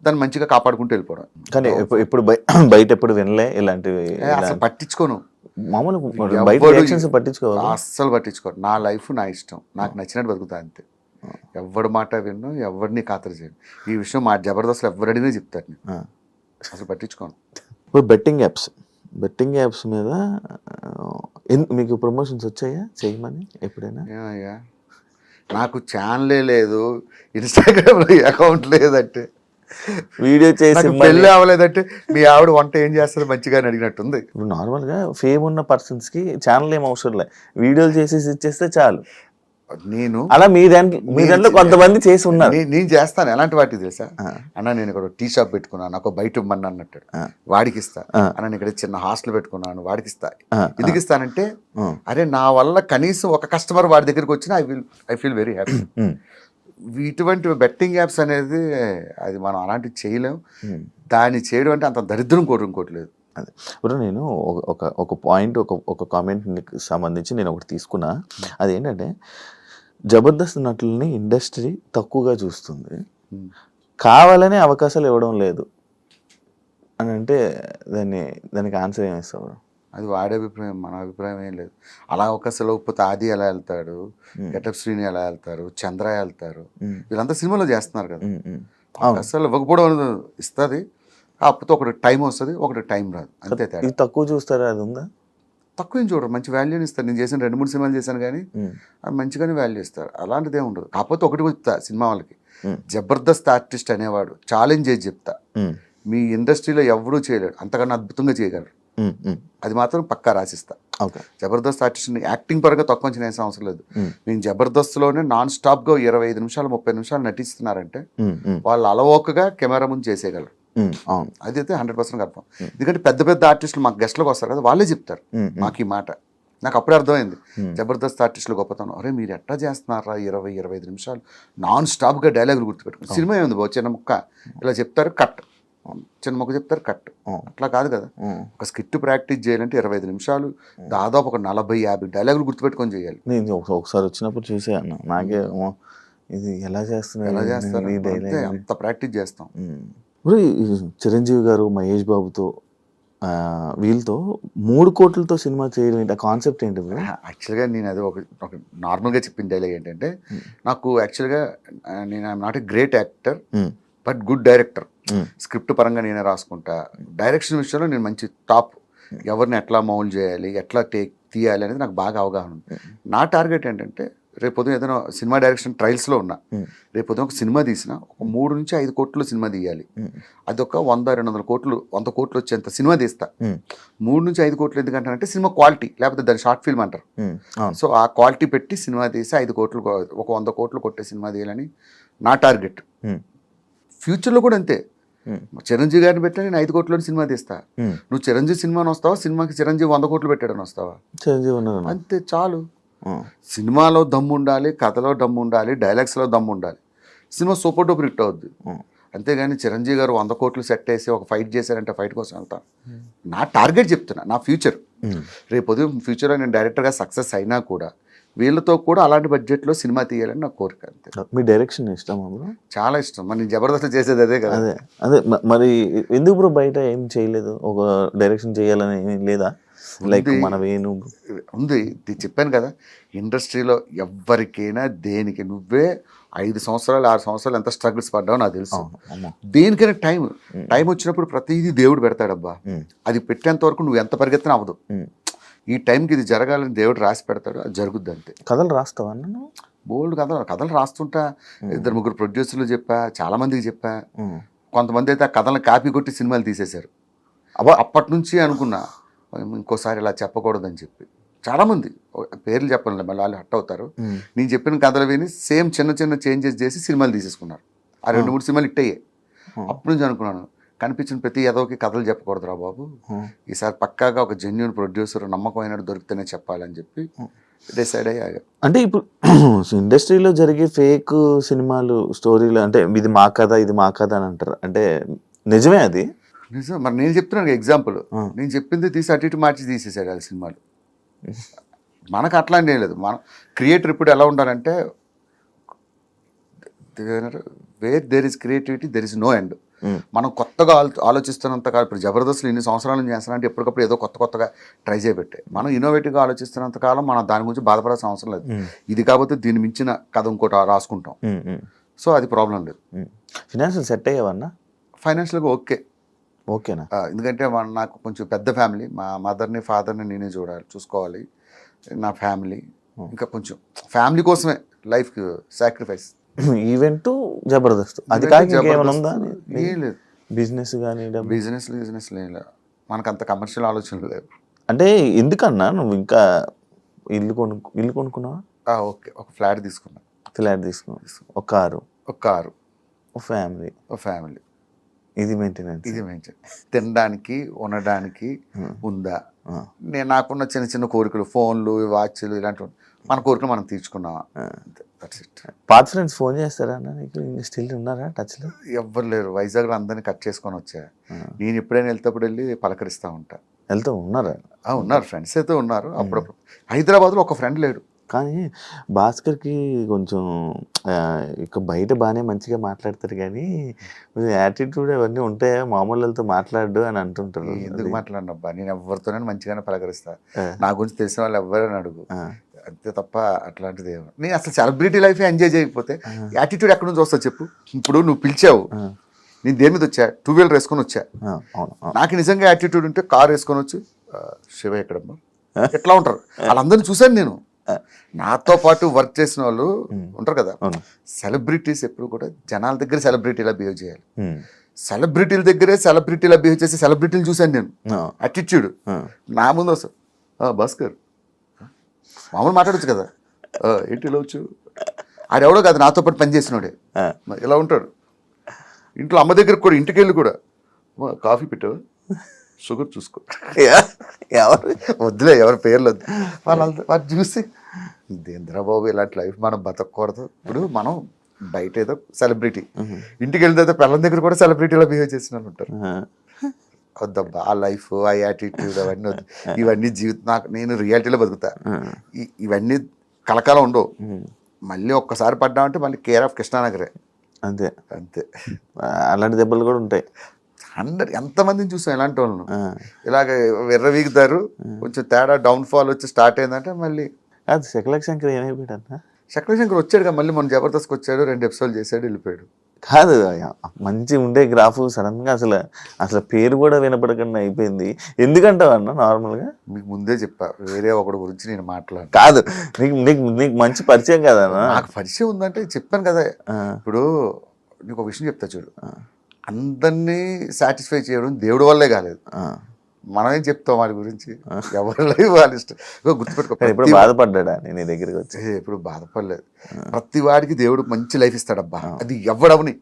దాన్ని మంచిగా కాపాడుకుంటూ వెళ్ళిపోవడం. కానీ ఎప్పుడు బయట ఎప్పుడు వినలే ఇలాంటివి, అసలు పట్టించుకోను. మామూలుగా పట్టించుకోవాలి, అస్సలు పట్టించుకోను. నా లైఫ్ నా ఇష్టం, నాకు నచ్చినట్టు బతుకుతా అంతే. ఎవరి మాట విన్ను, ఎవరిని ఖాతరు చేయను. ఈ విషయం మా జబర్దస్త్లో ఎవరడినే చెప్తారు, నేను అసలు పట్టించుకోను. ఇప్పుడు బెట్టింగ్ యాప్స్ మీద మీకు ప్రమోషన్స్ వచ్చాయా చేయమని ఎప్పుడైనా? నాకు ఛానలే లేదు, ఇన్స్టాగ్రామ్లో అకౌంట్ లేదంటే, వీడియో చేసి పెళ్ళి అవ్వలేదంటే మీ ఆవిడ వంట ఏం చేస్తుంది మంచిగా అని అడిగినట్టుంది. ఇప్పుడు నార్మల్గా ఫేమ్ ఉన్న పర్సన్స్కి ఛానల్ ఏం అవసరం లేదు, వీడియోలు చేసేసి ఇచ్చేస్తే చాలు. నేను అలా మీ దాంట్లో కొంతమంది చేసి ఉన్నారు. నేను చేస్తాను. ఎలాంటి వాటికి తెలుసా అన్న, నేను ఇక్కడ టీ షాప్ పెట్టుకున్నాను, నాకు బయట ఇవ్వమని అన్నట్టు వాడికి ఇస్తా. అన్న నేను ఇక్కడ చిన్న హాస్టల్ పెట్టుకున్నాను, వాడికి ఇస్తా. ఎందుకు ఇస్తానంటే, అరే నా వల్ల కనీసం ఒక కస్టమర్ వాడి దగ్గరికి వచ్చినా ఐ ఫీల్ వెరీ హ్యాపీ. ఇటువంటి బెట్టింగ్ యాప్స్ అనేది అది మనం అలాంటివి చేయలేం. దాన్ని చేయడం అంటే అంత దరిద్రం కోరుకోవట్లేదు. అదే ఇప్పుడు నేను ఒక పాయింట్ ఒక కామెంట్కి సంబంధించి నేను ఒకటి తీసుకున్నా. అదేంటంటే జబర్దస్త్ నటులని ఇండస్ట్రీ తక్కువగా చూస్తుంది, కావాలనే అవకాశాలు ఇవ్వడం లేదు అని అంటే దానికి ఆన్సర్ ఏమిస్తావు? అది వాడి అభిప్రాయం, మన అభిప్రాయం ఏం లేదు. అలా అవకాశాలు ఇవ్వకపోతే ఆది ఎలా వెళ్తాడు, గెటప్ శ్రీని ఎలా వెళ్తారు, చంద్ర వెళ్తారు, వీళ్ళంతా సినిమాలో చేస్తున్నారు కదా. అవకాశాలు ఇవ్వకపోవడం ఇస్తుంది, కాకపోతే ఒకటి టైం వస్తుంది, ఒకటి టైం రాదు, అంతే తేడా. తక్కువ చూస్తారా? అది ఉందా? తక్కువ ఏం చూడరు, మంచి వాల్యూని ఇస్తారు. నేను చేసిన 2-3 సినిమాలు చేశాను కానీ మంచిగానే వాల్యూ ఇస్తారు, అలాంటిది ఏమి ఉండదు. కాకపోతే ఒకటి చెప్తా సినిమా వాళ్ళకి, జబర్దస్త్ ఆర్టిస్ట్ అనేవాడు ఛాలెంజ్ చేసి చెప్తా, మీ ఇండస్ట్రీలో ఎవరూ చేయలేడు, అంతకన్నా అద్భుతంగా చేయగలరు. అది మాత్రం పక్కా రాసిస్తా. ఓకే. జబర్దస్త్ ఆర్టిస్ట్ని యాక్టింగ్ పరంగా తక్కువ అంచనా వేసే అవసరం లేదు. మేము జబర్దస్త్లోనే నాన్ స్టాప్గా 25 నిమిషాలు 30 నిమిషాలు నటిస్తున్నారంటే వాళ్ళు అలవోకగా కెమెరా ముందు చేసేయగలరు. అది అయితే 100% కన్ఫర్మ్. ఎందుకంటే పెద్ద పెద్ద ఆర్టిస్టులు మాకు గెస్ట్లకు వస్తారు కదా, వాళ్ళే చెప్తారు మాకు ఈ మాట. నాకు అప్పుడే అర్థమైంది జబర్దస్త్ ఆర్టిస్టులు గొప్పతనం. అరే మీరు ఎట్లా చేస్తున్నారా 20-25 నిమిషాలు నాన్ స్టాప్గా డైలాగులు గుర్తుపెట్టుకుని. సినిమా ఏముంది బాబు, చిన్న ముక్క ఇలా చెప్తారు కట్, చిన్న మొక్క చెప్తారు కట్, అట్లా కాదు కదా. ఒక స్కిట్ ప్రాక్టీస్ చేయాలంటే 25 నిమిషాలు దాదాపు ఒక 40-50 డైలాగులు గుర్తుపెట్టుకొని చేయాలి. నేను ఒకసారి వచ్చినప్పుడు చూసే అన్న, నాకే ఇది ఎలా చేస్తారు అంత ప్రాక్టీస్ చేస్తాం. ఇప్పుడు చిరంజీవి గారు మహేష్ బాబుతో వీళ్ళతో 3 కోట్లతో సినిమా చేయడం ఏంటి, ఆ కాన్సెప్ట్ ఏంటి? యాక్చువల్గా నేను అది ఒక నార్మల్గా చెప్పిన డైలాగ్ ఏంటంటే, నాకు యాక్చువల్గా నేను I'm not a great actor but good director. Script పరంగా నేనే రాసుకుంటా, డైరెక్షన్ విషయంలో నేను మంచి టాప్. ఎవరిని ఎట్లా మౌల్డ్ చేయాలి, ఎట్లా తీయాలి అనేది నాకు బాగా అవగాహన ఉంది. నా టార్గెట్ ఏంటంటే, రేపు పొద్దున ఏదైనా సినిమా డైరెక్షన్ ట్రయల్స్లో ఉన్నా, రేపు పొద్దున ఒక సినిమా తీసిన ఒక 3 నుంచి 5 కోట్లు సినిమా తీయాలి. అదొక 100-200 కోట్లు 100 కోట్లు వచ్చేంత సినిమా తీస్తా. 3 నుంచి 5 కోట్లు ఎందుకంటానంటే సినిమా క్వాలిటీ, లేకపోతే దాన్ని షార్ట్ ఫిల్మ్ అంటారు. సో ఆ క్వాలిటీ పెట్టి సినిమా తీసి 5 కోట్లు ఒక 100 కోట్లు కొట్టే సినిమా తీయాలని నా టార్గెట్. ఫ్యూచర్లో కూడా అంతే. చిరంజీవి గారిని పెట్టా నేను 5 కోట్ల సినిమా తీస్తా. నువ్వు చిరంజీవి సినిమాని వస్తావా, సినిమాకి చిరంజీవి 100 కోట్లు పెట్టాడని వస్తావా? అంతే చాలు. సినిమాలో దమ్ము ఉండాలి, కథలో దమ్ము ఉండాలి, డైలాగ్స్లో దమ్ము ఉండాలి. సినిమా సూపర్ డూపర్ హిట్ అవుద్ది. అంతేగాని చిరంజీవి గారు 100 కోట్లు సెట్ వేసి ఒక ఫైట్ చేశారంటే ఫైట్ కోసం వెళ్తాను. నా టార్గెట్ చెప్తున్నా, నా ఫ్యూచర్. రేపు ఉదయం ఫ్యూచర్లో నేను డైరెక్టర్గా సక్సెస్ అయినా కూడా వీళ్ళతో కూడా అలాంటి బడ్జెట్లో సినిమా తీయాలని నా కోరిక. అంతే. మీ డైరెక్షన్ ఇష్టం? చాలా ఇష్టం. మరి నేను జబర్దస్త్ చేసేది అదే కదా. అదే మరి ఎందుకు బ్రో బయట ఏం చేయలేదు, ఒక డైరెక్షన్ చేయాలని లేదా? లైక్ మన వేణు ఉంది, చెప్పాను కదా, ఇండస్ట్రీలో ఎవరికైనా దేనికి నువ్వే 5 సంవత్సరాలు 6 సంవత్సరాలు ఎంత స్ట్రగుల్స్ పడ్డావో నాకు తెలుసు. దేనికైనా టైం వచ్చినప్పుడు ప్రతిదీ దేవుడు పెడతాడబ్బా. అది పెట్టేంత వరకు నువ్వు ఎంత పరిగెత్తినా అవ్వదు. ఈ టైంకి ఇది జరగాలని దేవుడు రాసి పెడతాడు, అది జరుగుద్ది అంతే. కథలు రాస్తావా? బోల్డ్ కథలు రాస్తుంటా. 2-3 ప్రొడ్యూసర్లు చెప్పా, చాలా మందికి చెప్పా. కొంతమంది అయితే ఆ కథలను కాపీ కొట్టి సినిమాలు తీసేశారు. అప్పటి నుంచి అనుకున్నా ఇంకోసారి ఇలా చెప్పకూడదని చెప్పి. చాలామంది పేర్లు చెప్పాలి, మళ్ళీ వాళ్ళు హట్ అవుతారు. నేను చెప్పిన కథలు విని సేమ్ చిన్న చిన్న చేంజెస్ చేసి సినిమాలు తీసేసుకున్నారు. ఆ 2-3 సినిమాలు హిట్ అయ్యాయి. అప్పటి నుంచి అనుకున్నాను, కనిపించిన ప్రతి ఎదోకి కథలు చెప్పకూడదురా బాబు, ఈసారి పక్కాగా ఒక జెన్యూన్ ప్రొడ్యూసర్ నమ్మకమైనట్టు దొరికితేనే చెప్పాలని చెప్పి డిసైడ్ అయ్యాగా. అంటే ఇప్పుడు ఇండస్ట్రీలో జరిగే ఫేక్ సినిమాలు స్టోరీలు అంటే ఇది మా కథ ఇది మా కథ అని అంటారు, అంటే నిజమే అది? నిజం. మరి నేను చెప్తున్నాను ఎగ్జాంపుల్, నేను చెప్పింది తీసి అటు ఇటు మార్చి తీసేసాడు ఆ సినిమాలు. మనకు అట్లా ఏం లేదు. మన క్రియేటర్ ఇప్పుడు ఎలా ఉండాలంటే, where there is creativity there is no end. మనం కొత్తగా ఆలోచిస్తున్నంత కాలం, ఇప్పుడు జబర్దస్త్లు ఇన్ని సంవత్సరాలు చేస్తానంటే ఎప్పటికప్పుడు ఏదో కొత్తగా ట్రై చేయబెట్టే. మనం ఇన్నోవేటివ్గా ఆలోచిస్తున్నంత కాలం మనం దాని గురించి బాధపడాల్సిన అవసరం లేదు. ఇది కాకపోతే దీన్ని మించిన కథ ఇంకోటి రాసుకుంటాం. సో అది ప్రాబ్లం లేదు. ఫైనాన్షియల్ సెట్ అయ్యేవన్నా? ఫైనాన్షియల్గా ఓకేనా? ఎందుకంటే నాకు కొంచెం పెద్ద ఫ్యామిలీ, మా మదర్ని ఫాదర్ని నేనే చూసుకోవాలి, నా ఫ్యామిలీ. ఇంకా కొంచెం ఫ్యామిలీ కోసమే లైఫ్ సాక్రిఫైస్. ఈవెంట్ జబర్దస్త్ అది కాక ఏమైనా ఉందా? ఏం లేదు. బిజినెస్ కానీ బిజినెస్ లేదు, మనకు అంత కమర్షియల్ ఆలోచనలు లేవు. అంటే ఎందుకన్నా నువ్వు ఇంకా ఇల్లు కొనుక్కున్నావా? ఓకే, ఒక ఫ్లాట్ తీసుకున్నా. ఒక కారు, ఒక ఫ్యామిలీ. ఇది మెయింటెనెన్స్. తినడానికి ఉండడానికి ఉందా? నాకున్న చిన్న చిన్న కోరికలు, ఫోన్లు, వాచ్లు, ఇలాంటివి మన కోరికలు మనం తీర్చుకున్నావా? పాత ఫ్రెండ్స్ ఫోన్ చేస్తారా నీకు? స్టిల్ ఉన్నారా టచ్లో? ఎవ్వరు లేరు. వైజాగ్లో అందరినీ కట్ చేసుకొని వచ్చా. నేను ఎప్పుడైనా వెళ్తేప్పుడు వెళ్ళి పలకరిస్తూ ఉంటా. ఉన్నారా? ఉన్నారు, ఫ్రెండ్స్ అయితే ఉన్నారు. అప్పుడప్పుడు హైదరాబాద్లో ఒక ఫ్రెండ్ లేడు. కానీ భాస్కర్కి కొంచెం ఇక బయట బాగానే మంచిగా మాట్లాడతారు, కానీ యాటిట్యూడ్ అవన్నీ ఉంటాయా? మామూలు వాళ్ళతో మాట్లాడు అని అంటుంటారు. ఎందుకు మాట్లాడినబ్బా, నేను ఎవరితోనే మంచిగానే పలకరిస్తా. నా గురించి తెలిసిన వాళ్ళు ఎవరైనా అడుగు, అంతే తప్ప అట్లాంటిది ఏమో. నేను అసలు సెలబ్రిటీ లైఫ్ ఎంజాయ్ చేయకపోతే యాటిట్యూడ్ ఎక్కడి నుంచి వస్తా చెప్పు? ఇప్పుడు నువ్వు పిలిచావు, నేను దేని మీద వచ్చా? 2 వీలర్ వేసుకొని వచ్చా. నాకు నిజంగా యాటిట్యూడ్ ఉంటే కార్ వేసుకొని వచ్చి శివ ఎక్కడమ్మా ఎట్లా ఉంటారు వాళ్ళందరినీ చూశాను నేను. నాతో పాటు వర్క్ చేసిన వాళ్ళు ఉంటారు కదా, సెలబ్రిటీస్ ఎప్పుడు కూడా జనాల దగ్గర సెలబ్రిటీలా బిహేవ్ చేయాలి. సెలబ్రిటీల దగ్గరే సెలబ్రిటీలా బిహేవ్ చేసి సెలబ్రిటీలు చూశాను నేను. అటిట్యూడ్ నా ముందు వస్తుంది. భాస్కర్ మామూలు మాట్లాడచ్చు కదా, ఏంటి ఇలా వచ్చు, ఆడెవడో కాదు నాతో పాటు పనిచేసినోడే ఇలా ఉంటాడు. ఇంట్లో అమ్మ దగ్గరకు కూడా ఇంటికి వెళ్ళి కూడా కాఫీ పెట్టావు, షుగర్ చూసుకో, ఎవరు వద్దులే, ఎవరి పేర్లు వద్దు, వాళ్ళు చూసి ఇదేంద్రా బాబు ఇలాంటి లైఫ్ మనం బతకూడదు. ఇప్పుడు మనం బయట ఏదో సెలబ్రిటీ, ఇంటికి వెళ్తే పిల్లల దగ్గర కూడా సెలబ్రిటీలా బిహేవ్ చేసిన వాళ్ళు ఉంటారు. వద్దబ్బా ఆ లైఫ్, ఆ యాటిట్యూడ్ అవన్నీ వద్దు. ఇవన్నీ జీవితం నాకు, నేను రియాలిటీలో బతుకుతా. ఇవన్నీ కలకాలం ఉండవు. మళ్ళీ ఒక్కసారి పడ్డామంటే మళ్ళీ కేర్ ఆఫ్ కృష్ణానగరే. అంతే అంతే. అలాంటి దెబ్బలు కూడా ఉంటాయి. ఎంతమందిని చూసాం ఇలాంటి వాళ్ళను. ఇలాగ విర్రవీగుతారు, కొంచెం తేడా డౌన్ ఫాల్ వచ్చి స్టార్ట్ అయిందంటే మళ్ళీ అది శంకర్ ఏమైపోయాడు అన్న. శంకర్ వచ్చాడుగా మళ్ళీ మన జబర్దస్త్కి వచ్చాడు, 2 ఎపిసోడ్లు చేశాడు, వెళ్ళిపోయాడు. కాదు, మంచి ఉండే గ్రాఫ్ సడన్ గా అసలు పేరు కూడా వినపడకుండా అయిపోయింది. ఎందుకంటావు అన్న? నార్మల్ గా మీకు ముందే చెప్పా, వేరే ఒకటి గురించి నేను మాట్లాడు. కాదు, నీకు మంచి పరిచయం కదా. నాకు పరిచయం ఉందంటే చెప్పాను కదా. ఇప్పుడు నీకు ఒక విషయం చెప్తా చూడు, అందరినీ సాటిస్ఫై చేయడం దేవుడి వల్లే కాలేదు, మనమేం చెప్తాం వాడి గురించి, ఎవరి లైఫ్ వాళ్ళ ఇష్టం. గుర్తుపెట్టుకో, ఇప్పుడు బాధపడ్డా నీ దగ్గరికి వచ్చి? ఎప్పుడు బాధపడలేదు. ప్రతి వాడికి దేవుడు మంచి లైఫ్ ఇస్తాడబ్బా. అది ఎవడవని,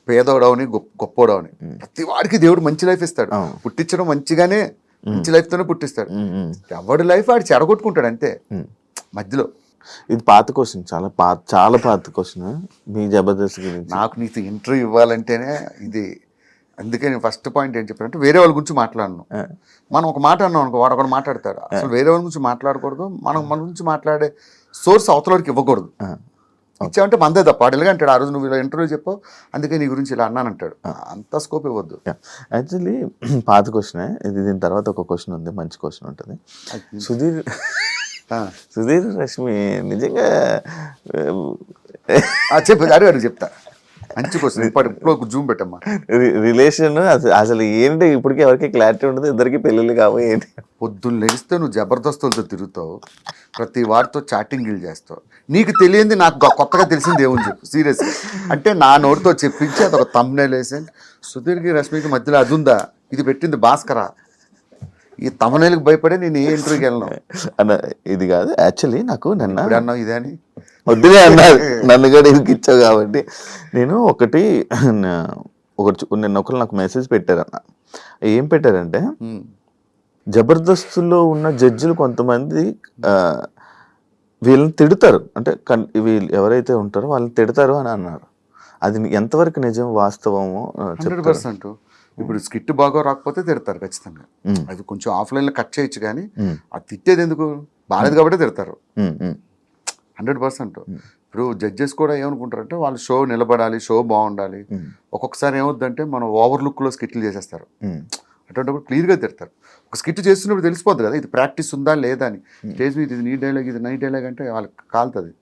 పేదోడవని గొప్పోడవని, ప్రతి వాడికి దేవుడు మంచి లైఫ్ ఇస్తాడు. పుట్టించడం మంచిగానే, మంచి లైఫ్ తోనే పుట్టిస్తాడు. ఎవడి లైఫ్ వాడు చెడగొట్టుకుంటాడు అంతే మధ్యలో. ఇది పాత క్వశ్చన్, చాలా పాత క్వశ్చన్ మీ జబర్దస్త్ గురించి. నాకు నీకు ఇంటర్వ్యూ ఇవ్వాలంటేనే ఇది. అందుకే నేను ఫస్ట్ పాయింట్ ఏం చెప్పానంటే, వేరే వాళ్ళ గురించి మాట్లాడను. మనం ఒక మాట అన్నాం అనుకో, వాడు ఒకటి మాట్లాడతాడు. అసలు వేరే వాళ్ళ గురించి మాట్లాడకూడదు. మనం మన గురించి మాట్లాడే సోర్స్ అవతలకి ఇవ్వకూడదు. ఇచ్చామంటే మందే తప్ప. వాడు ఎలాగ అంటాడు, ఆ రోజు నువ్వు ఇలా ఇంటర్వ్యూ చెప్పావు అందుకే నీ గురించి ఇలా అన్నానంటాడు. అంత స్కోప్ ఇవ్వద్దు. యాక్చువల్లీ పాత క్వశ్చనే ఇది. దీని తర్వాత ఒక క్వశ్చన్ ఉంది, మంచి క్వశ్చన్ ఉంటుంది. సుధీర్ రష్మి నిజంగా చెప్పు, అడిగాడు చెప్తా. మంచి క్వశ్చన్. ఇప్పుడు జూమ్ పెట్టమ్మా. రిలేషన్ అసలు ఏంటి ఇప్పటికీ ఎవరికి క్లారిటీ ఉండదు. ఇద్దరికి పెళ్ళిళ్ళు కాబోయే ఏంటి? పొద్దున్న లెగిస్తే నువ్వు జబర్దస్తులతో తిరుగుతావు, ప్రతి వారితో చాటింగ్లు చేస్తావు. నీకు తెలియంది నాకు కొత్తగా తెలిసింది ఏమని చెప్పు సీరియస్గా. అంటే నా నోటితో చెప్పించి అదొక థంబ్నెయిల్ వేసి, సుధీర్కి రష్మికి మధ్యలో అది ఉందా, ఇది పెట్టింది భాస్కరా, ఈ తమనేలకు భయపడే నేను ఏ ఇంటర్వ్యూకి వెళ్ళను అన్న. ఇది కాదు యాక్చువల్లీ, నాకు నిన్న అన్నావు ఇదే అని వద్దులే అన్నారు, నన్ను కూడా ఇదికి ఇచ్చావు కాబట్టి. నేను నిన్న ఒకరు నాకు మెసేజ్ పెట్టారన్న. ఏం పెట్టారంటే, జబర్దస్తులో ఉన్న జడ్జిలు కొంతమంది వీళ్ళని తిడతారు, అంటే వీళ్ళు ఎవరైతే ఉంటారో వాళ్ళని తిడతారు అని అన్నారు. అది ఎంతవరకు నిజం, వాస్తవమో? 100%. ఇప్పుడు స్కిట్ బాగా రాకపోతే తిడతారు ఖచ్చితంగా. అది కొంచెం ఆఫ్లైన్లో కట్ చేయొచ్చు, కానీ అది తిట్టేది ఎందుకు, బాగాలేదు కాబట్టి తిడతారు 100%. ఇప్పుడు జడ్జెస్ కూడా ఏమనుకుంటారంటే, వాళ్ళు షో నిలబడాలి, షో బాగుండాలి. ఒక్కొక్కసారి ఏమవుద్దంటే మనం ఓవర్ లుక్లో స్కిట్లు చేసేస్తారు. అటువంటిప్పుడు క్లియర్గా తిడతారు. ఒక స్కిట్ చేస్తున్నప్పుడు తెలిసిపోద్ది కదా, ఇది ప్రాక్టీస్ ఉందా లేదా అని. స్టేజ్ మీద ఇది నీ డైలాగ్, ఇది నై డైలాగ్ అంటే వాళ్ళకి కాలుతుంది.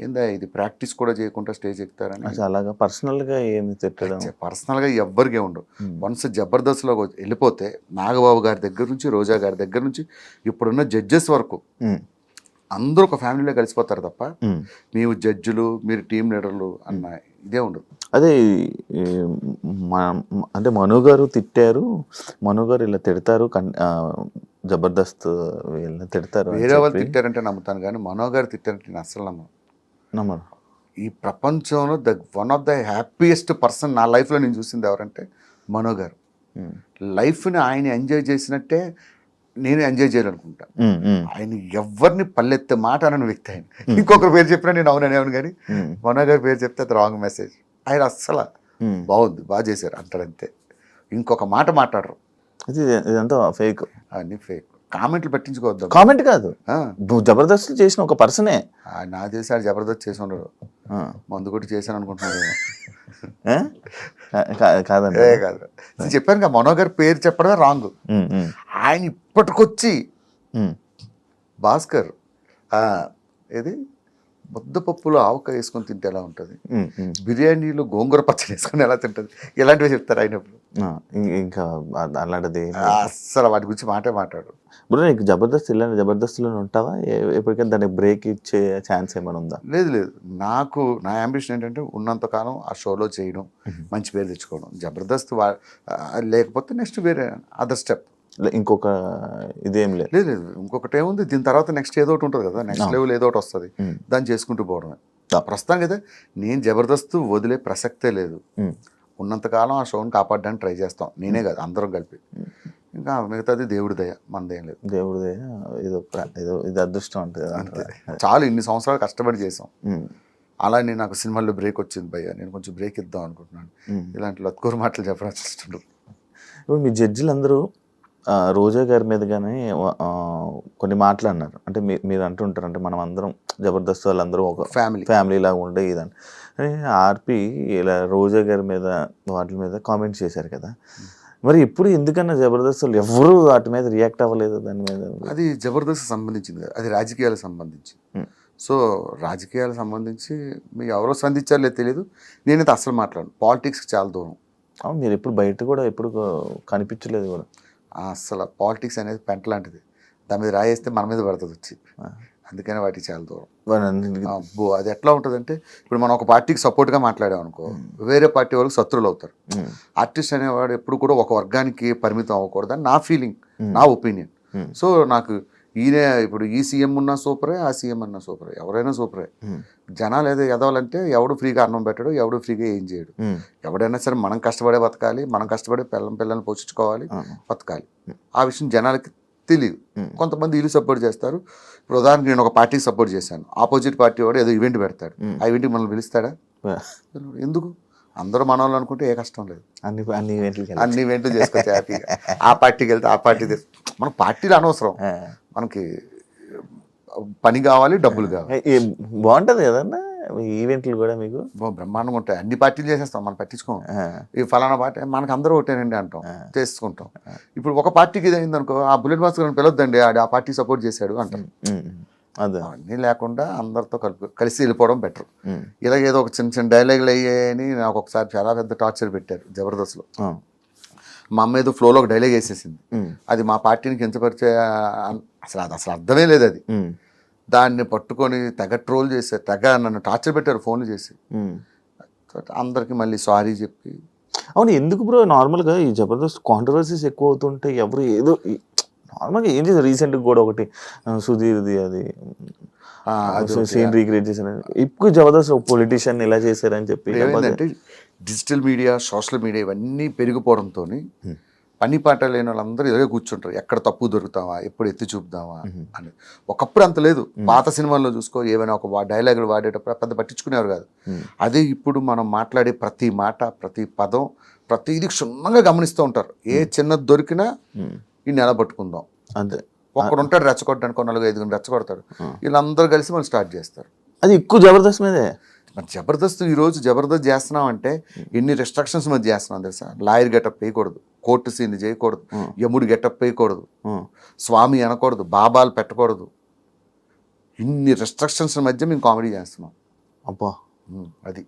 ఏందా ఇది ప్రాక్టీస్ కూడా చేయకుండా స్టేజ్ ఎక్కుతారని. అలాగా పర్సనల్గా ఏమి తిట్టడం, పర్సనల్గా ఎవ్వరికే ఉండవు. వన్స్ జబర్దస్త్లో వెళ్ళిపోతే, నాగబాబు గారి దగ్గర నుంచి, రోజా గారి దగ్గర నుంచి, ఇప్పుడున్న జడ్జెస్ వరకు అందరూ ఒక ఫ్యామిలీలో కలిసిపోతారు తప్ప, మేము జడ్జిలు మీరు టీం లీడర్లు అన్న ఇదే ఉండదు. అదే అంటే మను గారు తిట్టారు, మను గారు ఇలా తిడతారు, జబర్దస్త్ వీళ్ళని తిడతారు. వేరే వాళ్ళు తిట్టారంటే నమ్ముతాను, కానీ మనో గారు తిట్టారంటే నేను అసలు నమ్మను. ఈ ప్రపంచంలో one of the happiest person నా లైఫ్లో నేను చూసింది ఎవరంటే మనో గారు. లైఫ్ని ఆయన ఎంజాయ్ చేసినట్టే నేను ఎంజాయ్ చేయాలనుకుంటా. ఆయన ఎవరిని పల్లెత్తే మాట అనని వ్యక్తి ఆయన. ఇంకొకరి పేరు చెప్పినా నేను అవును, కానీ మనో గారి పేరు చెప్తే అది రాంగ్ మెసేజ్. ఆయన అస్సలు బాగుంది, బాగా చేశారు అంటారంతే, ఇంకొక మాట మాట్లాడరు. ఇదంతా ఫేక్, అన్ని ఫేక్. కామెంట్లు పెట్టించుకోవద్దు. కామెంట్ కాదు, జబర్దస్త్ చేసిన ఒక పర్సనే. నా తెలిసి ఆయన జబర్దస్త్ చేసి ఉండడు, మందు కొట్టి చేశాను అనుకుంటున్నాడు. కాదండి, కాదు. చెప్పాను కదా, మనో గారి పేరు చెప్పడమే రాంగ్. ఆయన ఇప్పటికొచ్చి భాస్కర్ ఏది ముద్దపప్పులో ఆవకాయ వేసుకొని తింటే ఎలా ఉంటుంది, బిర్యానీలో గోంగూర పచ్చడి వేసుకొని ఎలా తింటుంది, ఇలాంటివి చెప్తారు అయినప్పుడు. ఇంకా అలాంటిది అస్సలు వాటి గురించి మాట్లాడు. బ్రో నీకు జబర్దస్త్ ఇలాంటి జబర్దస్త్లోనే ఉంటావా? ఎప్పటికైనా దానికి బ్రేక్ ఇచ్చే ఛాన్స్ ఏమైనా ఉందా? లేదు, నాకు నా యాంబిషన్ ఏంటంటే ఉన్నంతకాలం ఆ షోలో చేయడం, మంచి పేరు తెచ్చుకోవడం. జబర్దస్త్ లేకపోతే నెక్స్ట్ వేరే అదర్ స్టెప్. ఇంకొక ఇదేం లేదు. లేదు, ఇంకొకటి ఏముంది, దీని తర్వాత నెక్స్ట్ ఏదో ఒకటి ఉంటుంది కదా, నెక్స్ట్ లెవెల్ ఏదో ఒకటి వస్తుంది, దాన్ని చేసుకుంటూ పోవడమే. ప్రస్తుతానికి అయితే నేను జబర్దస్త్ వదిలే ప్రసక్తే లేదు. ఉన్నంతకాలం ఆ షోని కాపాడడానికి ట్రై చేస్తాం, నేనే కాదు అందరం కలిపి. ఇంకా మిగతాది దేవుడి దయ, మనదేం లేదు. దేవుడి దయ, ఏదో ఇది అదృష్టం అంటే చాలు, ఇన్ని సంవత్సరాలు కష్టపడి చేసాం. అలానే నాకు సినిమాల్లో బ్రేక్ వచ్చింది భయ్య, నేను కొంచెం బ్రేక్ ఇద్దాం అనుకుంటున్నాను. ఇలాంటి లత్కూరు మాటలు చెప్పాల్సి వస్తుంది. ఇప్పుడు మీ జడ్జిలు అందరూ రోజా గారి మీద కానీ కొన్ని మాటలు అన్నారు. అంటే మీరు అంటుంటారు, అంటే మనం అందరం జబర్దస్త్ వాళ్ళందరూ ఒక ఫ్యామిలీ లాగా ఉండే ఇదని. ఆర్పి ఇలా రోజా గారి మీద వాటి మీద కామెంట్స్ చేశారు కదా, మరి ఇప్పుడు ఎందుకన్నా జబర్దస్త్ వాళ్ళు ఎవరు వాటి మీద రియాక్ట్ అవ్వలేదు? దాని మీద అది జబర్దస్త్ సంబంధించింది కదా, అది రాజకీయాలకు సంబంధించి. సో రాజకీయాలకు సంబంధించి మీరు ఎవరో స్పందించారో లేదు తెలియదు, నేనైతే అసలు మాట్లాడను. పాలిటిక్స్కి చాలా దూరం. మీరు ఎప్పుడు బయట కూడా ఎప్పుడు కనిపించలేదు కూడా. అసలు పాలిటిక్స్ అనేది పెంట లాంటిది, దాని మీద రాయేస్తే మన మీద పడుతుంది వచ్చి, అందుకని వాటికి చాలా దూరం. అబ్బో, అది ఎట్లా ఉంటుందంటే, ఇప్పుడు మనం ఒక పార్టీకి సపోర్ట్గా మాట్లాడాం అనుకో, వేరే పార్టీ వాళ్ళకి శత్రువులు అవుతారు. ఆర్టిస్ట్ అనేవాడు ఎప్పుడు కూడా ఒక వర్గానికి పరిమితం అవ్వకూడదని నా ఫీలింగ్, నా ఒపీనియన్. సో నాకు ఈయన ఇప్పుడు ఈ సీఎం ఉన్నా సూపరే, ఆ సీఎం అన్నా సూపరే, ఎవరైనా సూపరే. జనాలు ఏదో ఎదవాలంటే ఎవడు ఫ్రీగా అన్నం పెట్టడు, ఎవడు ఫ్రీగా ఏం చేయడు. ఎవడైనా సరే మనం కష్టపడే బతకాలి, మనం కష్టపడే పిల్లల్ని పోషించుకోవాలి, బతకాలి. ఆ విషయం జనాలకి తెలియదు. కొంతమంది వీళ్ళు సపోర్ట్ చేస్తారు. ఇప్పుడు ఉదాహరణకి నేను ఒక పార్టీకి సపోర్ట్ చేశాను, ఆపోజిట్ పార్టీ వాడు ఏదో ఈవెంట్ పెడతాడు, ఆ ఈవెంట్కి మనల్ని పిలుస్తాడా? ఎందుకు? అందరూ మన వాళ్ళు అనుకుంటే ఏ కష్టం లేదు, అన్ని ఈవెంట్లు చేసుకోవచ్చు హ్యాపీగా. ఆ పార్టీకి వెళ్తే ఆ పార్టీ మన పార్టీలు అనవసరం, మనకి పని కావాలి, డబ్బులు కావాలి. బాగుంటుంది కదన్నా ఈవెంట్లు కూడా మీకు బ్రహ్మాండంగా ఉంటాయి. అన్ని పార్టీలు చేసేస్తాం, మనం పట్టించుకోం. ఈ ఫలానా పార్టీ మనకు అందరూ ఒకటేనండి అంటాం, చేసుకుంటాం. ఇప్పుడు ఒక పార్టీకి ఇది అయింది అనుకో, ఆ బుల్లెట్ మాస్టర్ పిలవద్దండి, ఆ పార్టీ సపోర్ట్ చేశాడు అంటాం. అన్నీ లేకుండా అందరితో కలిసి వెళ్ళిపోవడం బెటర్. ఇలాగ ఏదో ఒక చిన్న చిన్న డైలాగులు అయ్యాయని నాకు ఒకసారి చాలా పెద్ద టార్చర్ పెట్టారు జబర్దస్త్లో. మా అమ్మ ఏదో ఫ్లోలో ఒక డైలాగ్ వేసేసింది, అది మా పార్టీని కించపరిచే, అసలు అర్థమే లేదు అది. దాన్ని పట్టుకొని తెగ ట్రోల్ చేశారు, తెగ నన్ను టార్చర్ పెట్టారు ఫోన్లు చేసి. అందరికి మళ్ళీ సారీ చెప్పి. అవును, ఎందుకు బ్రో నార్మల్గా ఈ జబర్దస్త్ కాంట్రవర్సీస్ ఎక్కువ అవుతుంటే ఎవరు ఏదో నార్మల్గా ఏం చేశారు? రీసెంట్గా కూడా ఒకటి సుధీర్ది అది సీన్ రీక్రియేట్ చేశారు. ఇప్పుడు జబర్దస్త్ పొలిటీషియన్ ఇలా చేశారని చెప్పి. ఏమైందంటే డిజిటల్ మీడియా, సోషల్ మీడియా ఇవన్నీ పెరిగిపోవడంతో పని పాట లేని వాళ్ళందరూ ఇలాగే కూర్చుంటారు, ఎక్కడ తప్పు దొరుకుతావా, ఎప్పుడు ఎత్తి చూపుదామా అని. ఒకప్పుడు అంత లేదు. పాత సినిమాల్లో చూసుకో, ఏమైనా ఒక డైలాగులు వాడేటప్పుడు పెద్ద పట్టించుకునేవారు కాదు. అదే ఇప్పుడు మనం మాట్లాడే ప్రతి మాట, ప్రతి పదం, ప్రతిదీ క్షుణ్ణంగా గమనిస్తూ ఉంటారు. ఏ చిన్నది దొరికినా ఈ నెల పట్టుకుందాం అంతే. ఒక్కడు ఉంటాడు రెచ్చగొట్టడానికి, 4-5 రెచ్చగొడతాడు, వీళ్ళందరూ కలిసి మనం స్టార్ట్ చేస్తారు. అది ఎక్కువ జబర్దస్త్ మీదే. మరి జబర్దస్త్ ఈరోజు జబర్దస్త్ చేస్తున్నాం అంటే ఎన్ని రెస్ట్రిక్షన్స్ మధ్య చేస్తున్నాం తెలుసా? లాయర్ గెటప్ వేయకూడదు, కోర్టు సీన్ చేయకూడదు, యముడు గెటప్ వేయకూడదు, స్వామి అనకూడదు, బాబాలు పెట్టకూడదు, ఇన్ని రెస్ట్రిక్షన్స్ మధ్య మేము కామెడీ చేస్తున్నాం. అబ్బా, అది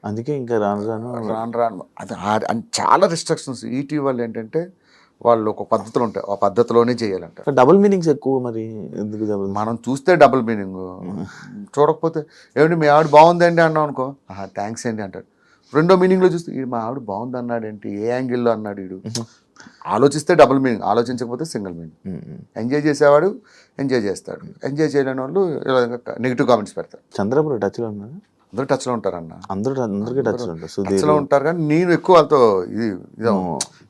అందుకే ఇంకా రాను అది చాలా రెస్ట్రిక్షన్స్. ఈటీవీ వాళ్ళు ఏంటంటే వాళ్ళు ఒక పద్ధతులు ఉంటాయి, ఆ పద్ధతిలోనే చేయాలంట. డబుల్ మీనింగ్స్ ఎక్కువ. మరి ఎందుకు మనం చూస్తే డబుల్ మీనింగ్, చూడకపోతే ఏమిటి మీ ఆవిడ బాగుందండి అన్నాం అనుకో, థ్యాంక్స్ అండి అంటాడు. రెండో మీనింగ్లో చూస్తే మా ఆవిడ బాగుంది అన్నాడు ఏంటి, ఏ యాంగిల్లో అన్నాడు వీడు. ఆలోచిస్తే డబుల్ మీనింగ్, ఆలోచించకపోతే సింగిల్ మీనింగ్. ఎంజాయ్ చేసేవాడు ఎంజాయ్ చేస్తాడు, ఎంజాయ్ చేయలేని వాళ్ళు నెగిటివ్ కామెంట్స్ పెడతారు. చంద్రబాబు టచ్లో ఉన్నారు, అందరూ టచ్లో ఉంటారన్న, అందరికీ టచ్లో ఉంటారు. కానీ నేను ఎక్కువ వాళ్ళతో ఇది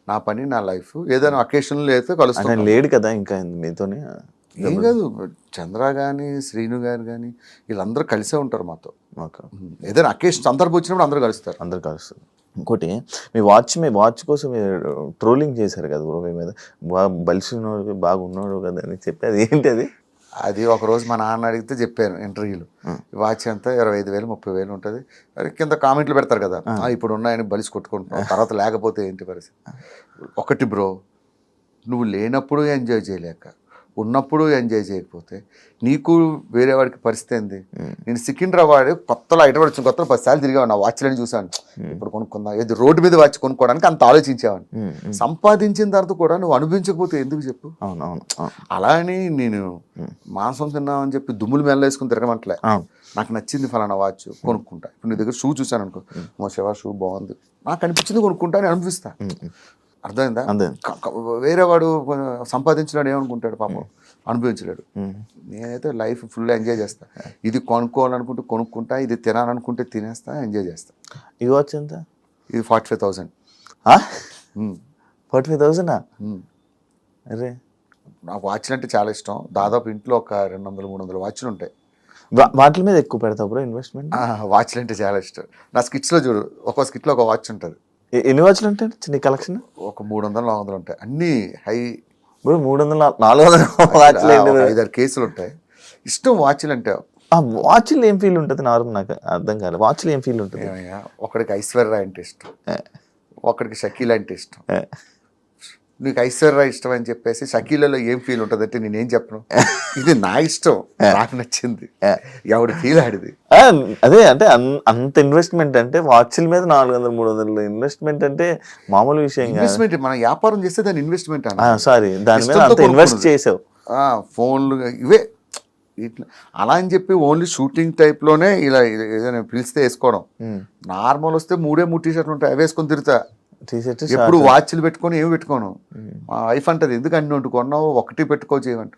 నా పని, నా లైఫ్, ఏదైనా అకేషన్లో అయితే కలుస్తాను. లేడు కదా ఇంకా మీతోనే. ఏం కాదు, చంద్ర కానీ శ్రీను గారు కానీ వీళ్ళందరూ కలిసే ఉంటారు మాతో. ఏదైనా అకేషన్ సందర్భం వచ్చినప్పుడు అందరూ కలుస్తారు. ఇంకోటి, మీ వాచ్ కోసం మీరు ట్రోలింగ్ చేశారు కదా బ్రో, మీ మీద బలిసినోడు బాగున్నాడు కదా అని చెప్పి, అది ఏంటి అది? అది ఒకరోజు మా నాన్న అడిగితే చెప్పాను ఇంటర్వ్యూలో, వాచ్ ఎంత 25,000 30,000 ఉంటుంది. కింద కామెంట్లు పెడతారు కదా, ఇప్పుడు ఉన్నాయని బలిసి కొట్టుకుంటున్నాం, తర్వాత లేకపోతే ఏంటి పరిస్థితి. ఒకటి బ్రో, నువ్వు లేనప్పుడు ఎంజాయ్ చేయలేక, ఉన్నప్పుడు ఎంజాయ్ చేయకపోతే నీకు వేరే వాడికి పరిస్థితి ఏంది? నేను సికింద్రాబాద్ కొత్తలో హైదరాబాద్ వచ్చిన కొత్తలో 10 సార్లు తిరిగాను, నా వాచ్లని చూసాను, ఇప్పుడు కొనుక్కుందా, ఏది రోడ్డు మీద వాచ్ కొనుక్కోవడానికి అంత ఆలోచించేవాడిని. సంపాదించిన తర్వాత కూడా నువ్వు అనుభవించకపోతే ఎందుకు చెప్పు? అలా అని నేను మాంసం తిన్నామని చెప్పి దుమ్ములు మెల్లేసుకుని తిరగమంటలే. నాకు నచ్చింది ఫలానా వాచ్ కొనుక్కుంటా. ఇప్పుడు నీ దగ్గర షూ చూసాను అనుకో, మా శివ షూ బాగుంది, నాకు అనిపించింది కొనుక్కుంటా అని అనిపిస్తా. అర్థమైందా? వేరే వాడు సంపాదించలేడు, ఏమనుకుంటాడు పాపం, అనుభవించలేడు. నేనైతే లైఫ్ ఫుల్ ఎంజాయ్ చేస్తా. ఇది కొనుక్కోవాలనుకుంటే కొనుక్కుంటా, ఇది తినాలనుకుంటే తినేస్తా, ఎంజాయ్ చేస్తా. ఈ వాచ్ ఎంత? ఇది 45,000. 45,000? అరే, నాకు వాచ్లు అంటే చాలా ఇష్టం. దాదాపు ఇంట్లో ఒక 200-300 వాచ్లు ఉంటాయి. వాటి మీద ఎక్కువ పెడతావు బ్రో ఇన్వెస్ట్మెంట్? వాచ్లు అంటే చాలా ఇష్టం. నా స్కిట్స్లో చూడు, ఒక్కో స్కిట్లో ఒక వాచ్ ఉంటుంది. ఎన్ని వాచ్లు ఉంటాయి చిన్న కలెక్షన్? ఒక 300-400 ఉంటాయి, అన్ని హై. 300-400 వాచ్లు 5-6 కేసులు ఉంటాయి. ఇష్టం వాచ్లు అంటే. వాచ్లు ఏం ఫీల్ ఉంటుంది? నార్మల్ నాకు అర్థం కాలేదు, వాచ్లు ఏం ఫీల్ ఉంటుంది? ఒకడికి ఐశ్వర్య అంటే ఇష్టం, ఒకడికి షకీల్ అంటే ఇష్టం. నీకు ఐశ్వర్య ఇష్టం అని చెప్పేసి షకీలలో ఏం ఫీల్ ఉంటుంది అంటే నేనేం చెప్పను. ఇది నా ఇష్టం, నాకు నచ్చింది, ఎవడి ఫీల్ ఆడిది. అదే అంటే అంత ఇన్వెస్ట్మెంట్ అంటే వాచ్ల మీద 400-300 ఇన్వెస్ట్మెంట్ అంటే మామూలు విషయం. ఇన్వెస్ట్మెంట్ మనం వ్యాపారం చేస్తే దాని ఇన్వెస్ట్మెంట్ సారీ, దాని మీద అంత ఇన్వెస్ట్ చేసావు. ఫోన్లు ఇవే ఇట్లా అలా అని చెప్పి ఓన్లీ షూటింగ్ టైప్లోనే ఇలా ఏదైనా పిలిస్తే వేసుకోవడం. నార్మల్ వస్తే 3 టీ-షర్ట్లు ఉంటాయి, అవి వేసుకొని తిరుగుతా. ఎప్పుడు వాచ్లు పెట్టుకొని ఏమి పెట్టుకోను. మా వైఫ్ అంటది, ఎందుకు అన్ని వండుకున్నావు, ఒకటి పెట్టుకో చేయమంట.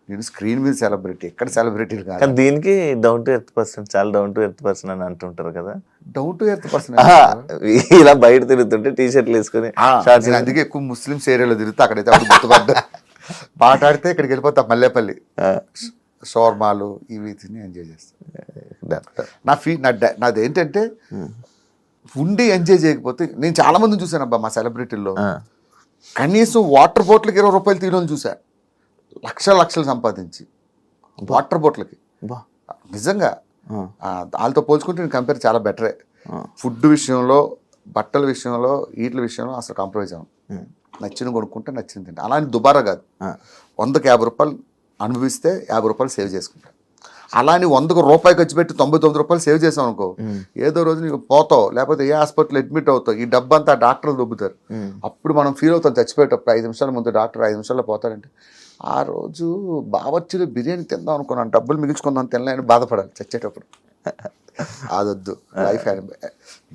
నేను స్క్రీన్ మీద సెలబ్రిటీ, ఎక్కడ సెలబ్రిటీలు కాదు. దీనికి డౌన్ టు ఎర్త్ పర్సన్, చాలా డౌన్ టు ఎర్త్ పర్సన్ అని అంటుంటారు కదా. డౌన్ టు ఎర్త్ పర్సన్ ఇలా బయట తిరుగుతుంటే టీ-షర్ట్లు వేసుకొని, అందుకే ఎక్కువ ముస్లిమ్స్ ఏరియాలో తిరుగుతా. అక్కడైతే అప్పుడు గుర్తుపడ్డా, పాట ఆడితే ఇక్కడికి వెళ్ళిపోతా, మల్లేపల్లి షోర్మాలు ఇవి తిని ఎంజాయ్ చేస్తా. నాది ఏంటంటే ఉండి ఎంజాయ్ చేయకపోతే, నేను చాలా మందిని చూసాను అబ్బా మా సెలబ్రిటీల్లో, కనీసం వాటర్ బాటిల్కి 20 రూపాయలు తీయడం చూసా, లక్షలు సంపాదించి వాటర్ బాటిల్కి. నిజంగా వాళ్ళతో పోల్చుకుంటే నేను కంపేర్ చాలా బెటరే. ఫుడ్ విషయంలో, బట్టల విషయంలో, వీటి విషయంలో అసలు కాంప్రమైజ్ అవ్వం. నచ్చింది కొనుక్కుంటే నచ్చింది తింటా. అలా అని దుబారా కాదు. 100కి 50 రూపాయలు అనుభవిస్తే 50 రూపాయలు సేవ్ చేసుకుంటా. అలా అని 100కు రూపాయి ఖర్చు పెట్టి 99 రూపాయలు సేవ్ చేసావు అనుకో, ఏదో రోజు నీకు పోతావు, లేకపోతే ఏ హాస్పిటల్ అడ్మిట్ అవుతావు, ఈ డబ్బంతా డాక్టర్లు దొబ్బుతారు. అప్పుడు మనం ఫీల్ అవుతాం, చచ్చిపోయేటప్పుడు 5 నిమిషాల ముందు డాక్టర్ 5 నిమిషాల్లో పోతాడంటే, ఆ రోజు బావర్చిలో బిర్యానీ తిందాం అనుకున్నాను, డబ్బులు మిగిల్చుకుందాం, తినలేని బాధపడాలి చచ్చేటప్పుడు. అదొద్దు. లైఫ్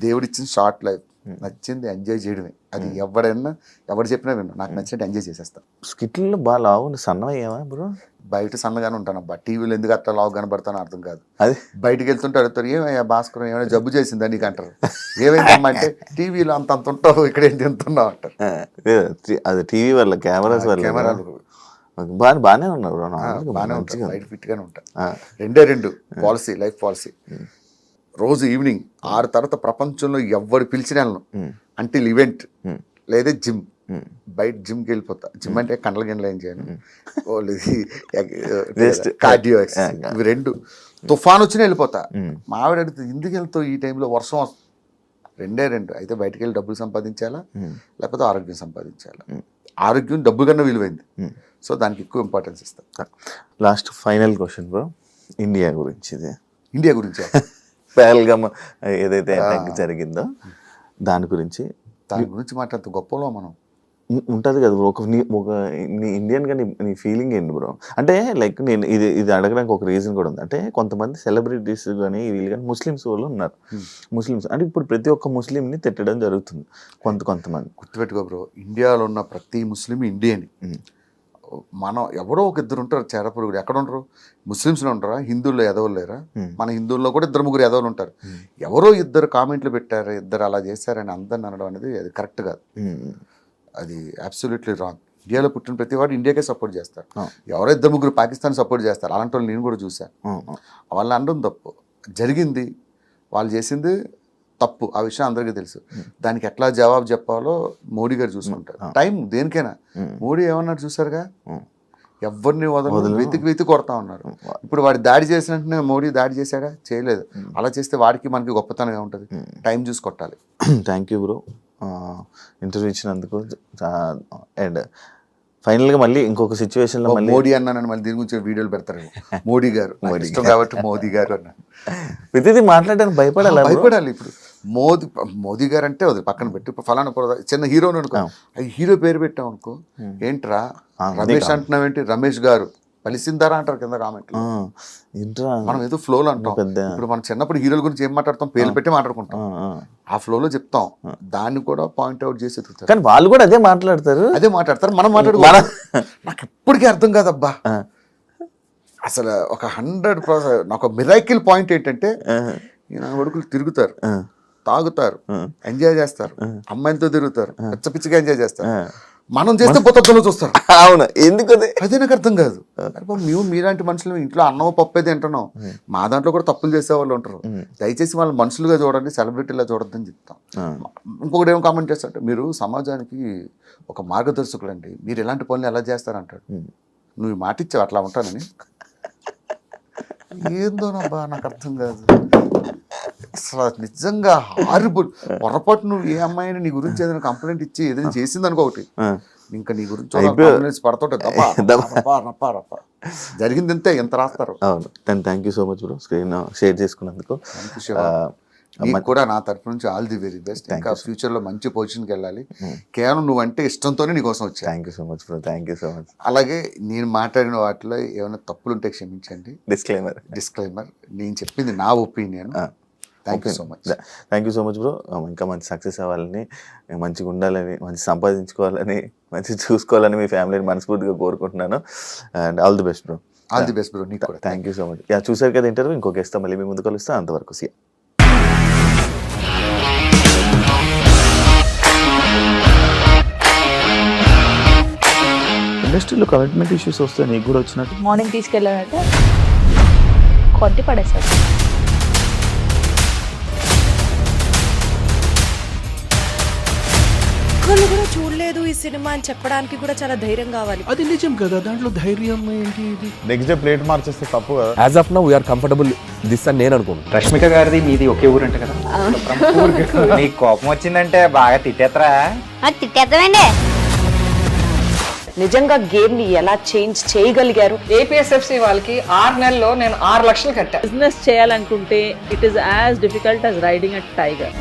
దేవుడిచ్చిన షార్ట్ లైఫ్, నచ్చింది ఎంజాయ్ చేయడమే. అది ఎవరు చెప్పినా విన్నా, నాకు నచ్చినట్టు ఎంజాయ్ చేసేస్తా. స్కిట్లో బాగా లావు సన్నయ్యావా బ్రో? బయట సన్నగానే ఉంటాను అబ్బా, టీవీలో ఎందుకు అట్లా లావు కనబడతానో అర్థం కాదు. అది బయటకు వెళ్తుంటే అడుగుతారు, ఏమయ్యా భాస్కర్ ఏమైనా జబ్బు చేసిందా నీకు అంటారు. ఏమైందమ్మా అంటే, టీవీలో అంత ఉంటావు, ఇక్కడ ఏం తింటున్నావు అంటారు. అది టీవీ వల్ల, కెమెరాస్ వల్ల. కెమెరాలు బాగానే ఉన్నారు, బాగానే ఉంటాను, బయట ఫిట్గానే ఉంటాను. 2 పాలసీ, లైఫ్ పాలసీ. రోజు ఈవినింగ్ 6 తర్వాత ప్రపంచంలో ఎవరు పిలిచిన అంటే ఈవెంట్ లేదా జిమ్, బయట జిమ్కి వెళ్ళిపోతా. జిమ్ అంటే కండల గిండలు ఏం చేయను, కార్డియో ఎక్సర్సైజ్, ఇవి 2. తుఫాన్ వచ్చినా వెళ్ళిపోతా. మా ఆవిడ అడిగితే, ఎందుకు వెళ్తావు ఈ టైంలో, వర్షం వస్తుంది. 2 అయితే బయటకు వెళ్ళి డబ్బులు సంపాదించాలా, లేకపోతే ఆరోగ్యం సంపాదించాలా. ఆరోగ్యం డబ్బు కన్నా విలువైంది, సో దానికి ఎక్కువ ఇంపార్టెన్స్ ఇస్తా. Last final question bro, India గురించి. ఇండియా గురించి పహల్గామ్ ఏదైతే అటాక్ జరిగిందో దాని గురించి మాట్లాడుతూ గొప్పలో మనం ఉంటుంది కదా బ్రో. ఒక ఇండియన్గా నీ ఫీలింగ్ ఏంటి బ్రో? అంటే లైక్ నేను ఇది అడగడానికి ఒక రీజన్ కూడా ఉంది. అంటే కొంతమంది సెలబ్రిటీస్ కానీ వీళ్ళు కానీ ముస్లిమ్స్ వాళ్ళు ఉన్నారు. ముస్లిమ్స్ అంటే ఇప్పుడు ప్రతి ఒక్క ముస్లింని తిట్టడం జరుగుతుంది కొంతమంది. గుర్తుపెట్టుకో బ్రో, ఇండియాలో ఉన్న ప్రతి ముస్లిం ఇండియన్. మనం ఎవరో ఒక 2 ఉంటారు చెరపురుగుడు. ఎక్కడ ఉంటారు? ముస్లిమ్స్లో ఉంటారా? హిందువుల్లో ఎదవలు లేరా? మన హిందువుల్లో కూడా 2-3 ఎదవలు ఉంటారు. ఎవరో 2 కామెంట్లు పెట్టారు, 2 అలా చేశారని అందరిని అనడం అనేది అది కరెక్ట్ కాదు. అది అబ్సల్యూట్లీ రాంగ్. ఇండియాలో పుట్టిన ప్రతి వాడు ఇండియాకే సపోర్ట్ చేస్తారు. ఎవరో 2-3 పాకిస్తాన్ సపోర్ట్ చేస్తారు. అలాంటి వాళ్ళు నేను కూడా చూశాను. వాళ్ళని అనడం తప్పు. జరిగింది, వాళ్ళు చేసింది తప్పు, ఆ విషయం అందరికీ తెలుసు. దానికి ఎట్లా జవాబు చెప్పాలో మోడీ గారు చూసుకుంటారు. టైం దేనికైనా. మోడీ ఏమన్నారు చూసారుగా, ఎవరిని వదలు, వెతికి కొడతా ఉన్నారు. ఇప్పుడు వాడి దాడి చేసినట్టునే మోడీ దాడి చేశాడా? చేయలేదు. అలా చేస్తే వాడికి మనకి గొప్పతనంగా ఉంటుంది. టైం చూసి కొట్టాలి. థ్యాంక్ యూ బ్రో, ఇంటర్వ్యూ ఇచ్చినందుకు. అండ్ ఫైనల్ గా మళ్ళీ ఇంకొక సిచ్యువేషన్ లో మళ్ళీ మోడీ అన్నానని మళ్ళీ దీని గురించి వీడియోలు పెడతారు. మోడీ గారు నాకు ఇష్టం కాబట్టి మోదీ గారు అన్న ప్రతిదీ మాట్లాడడానికి భయపడాలి. భయపడాలి. ఇప్పుడు మోదీ గారు అంటే అది పక్కన పెట్టి ఇప్పుడు ఫలానా చిన్న హీరోని అనుకో, హీరో పేరు పెట్టాం అనుకో, ఏంట్రా రమేష్ అంటున్నావేంటి, రమేష్ గారు పలిసిందారా అంటారు కింద కామెంట్. మనం ఏదో ఫ్లోలో అంటాం. ఇప్పుడు మనం చిన్నప్పుడు హీరోల గురించి ఏం మాట్లాడతాం, పేర్లు పెట్టి మాట్లాడుకుంటాం, ఆ ఫ్లోలో చెప్తాం. దాన్ని కూడా పాయింట్ అవుట్ చేసి ఎదుగుతారు. కానీ వాళ్ళు కూడా అదే మాట్లాడతారు. మనం మాట్లాడుకోవాలి. నాకు ఎప్పటికీ అర్థం కాదబ్బా అసలు. ఒక 100% నాకు మిరాకిల్ పాయింట్ ఏంటంటే, నా కొడుకులు తిరుగుతారు, తాగుతారు, ఎంజాయ్ చేస్తారు, అమ్మాయిలతో తిరుగుతారు, పిచ్చిగా ఎంజాయ్ చేస్తారు. మనం చేస్తే పొత్తలో చూస్తారు. అవును, ఎందుకు అదే నాకు అర్థం కాదు. మీలాంటి మనుషులు ఇంట్లో అన్నం పప్పు తింటున్నాం, మా దాంట్లో కూడా తప్పులు చేసే వాళ్ళు ఉంటారు. దయచేసి వాళ్ళు మనుషులుగా చూడండి, సెలబ్రిటీలా చూడొద్దని చెప్తాం. ఇంకొకటి ఏమో కామెంట్ చేస్తారంటే, మీరు సమాజానికి ఒక మార్గదర్శకులు అండి, మీరు ఎలాంటి పనులు ఎలా చేస్తారంటాడు. నువ్వు మాట ఇచ్చావు అట్లా ఉంటానని. ఏందోనబ్బా నాకు అర్థం కాదు అసలు. నిజంగా హారిబుల్. పొరపాటు నువ్వు ఏ అమ్మాయిని నీ గురించి ఏదైనా కంప్లైంట్ ఇచ్చి ఏదైనా చేసింది అనుకో, ఒకటి ఇంకా నీ గురించి పడుతుంటే జరిగింది అంతే, ఎంత రాస్తారు. అవును. Thank you so much bro, screen share చేసుకున్నందుకు. నీకు కూడా నా తరపు నుంచి ఆల్ ది వెరీ బెస్ట్. ఇంకా ఫ్యూచర్ లో మంచి పొజిషన్కి వెళ్ళాలి. కేవలం నువ్వంటే ఇష్టంతోనే నీకోసం వచ్చా. Thank you so much bro, thank you so much. అలాగే నేను మాట్లాడిన వాటిలో ఏమైనా తప్పులు ఉంటే క్షమించండి. డిస్క్లైమర్, నేను చెప్పింది నా opinion. Thank you so much. Thank you so much bro. ఇంకా మంచి సక్సెస్ అవ్వాలని, మంచిగా ఉండాలని, మంచి సంపాదించుకోవాలని, మంచి చూసుకోవాలని మీ ఫ్యామిలీని మనస్ఫూర్తిగా కోరుకుంటున్నాను. And all the best bro. All the best bro. నీకు కూడా థ్యాంక్ యూ సో మచ్. చూసారు కదా ఇంటర్వ్యూ, ఇంకొక ఇస్తాం మళ్ళీ మీ ముందు కలుస్తాం. అంతవరకు see you. ఇండస్ట్రీలో కమిట్మెంట్ ఇష్యూస్ వస్తే నీకు కూడా వచ్చినట్టు. మార్నింగ్ తీసుకెళ్ళాడంటే కొట్టి పడేస్తాడు. ఒక్కళ్ళు కూడా చూడలేదు ఈ సినిమా అని చెప్పడానికి కూడా చాలా ధైర్యం కావాలి. అది నిజం కదా, దాంట్లో ధైర్యం ఏంటి? ఇది నెక్స్ట్ డే ప్లేట్ మార్చేస్తే తప్పు కదా. As of now we are comfortable this అని నేను అనుకుంటున్నాను. రష్మిక గారిది మీది ఒకే ఊరంట కదా. నీకు కోపం వచ్చిందంటే బాగా తిట్టేత్తరా? తిట్టేద్దామండి. నిజంగా గేమ్ ని ఎలా చేంజ్ చేయగలిగారు? ఏపీఎస్ఎఫ్సి వాళ్ళకి 6 నెలల్లో నేను 6 లక్షలు కట్టా. బిజినెస్ చేయాలనుకుంటే it is as difficult as riding a tiger.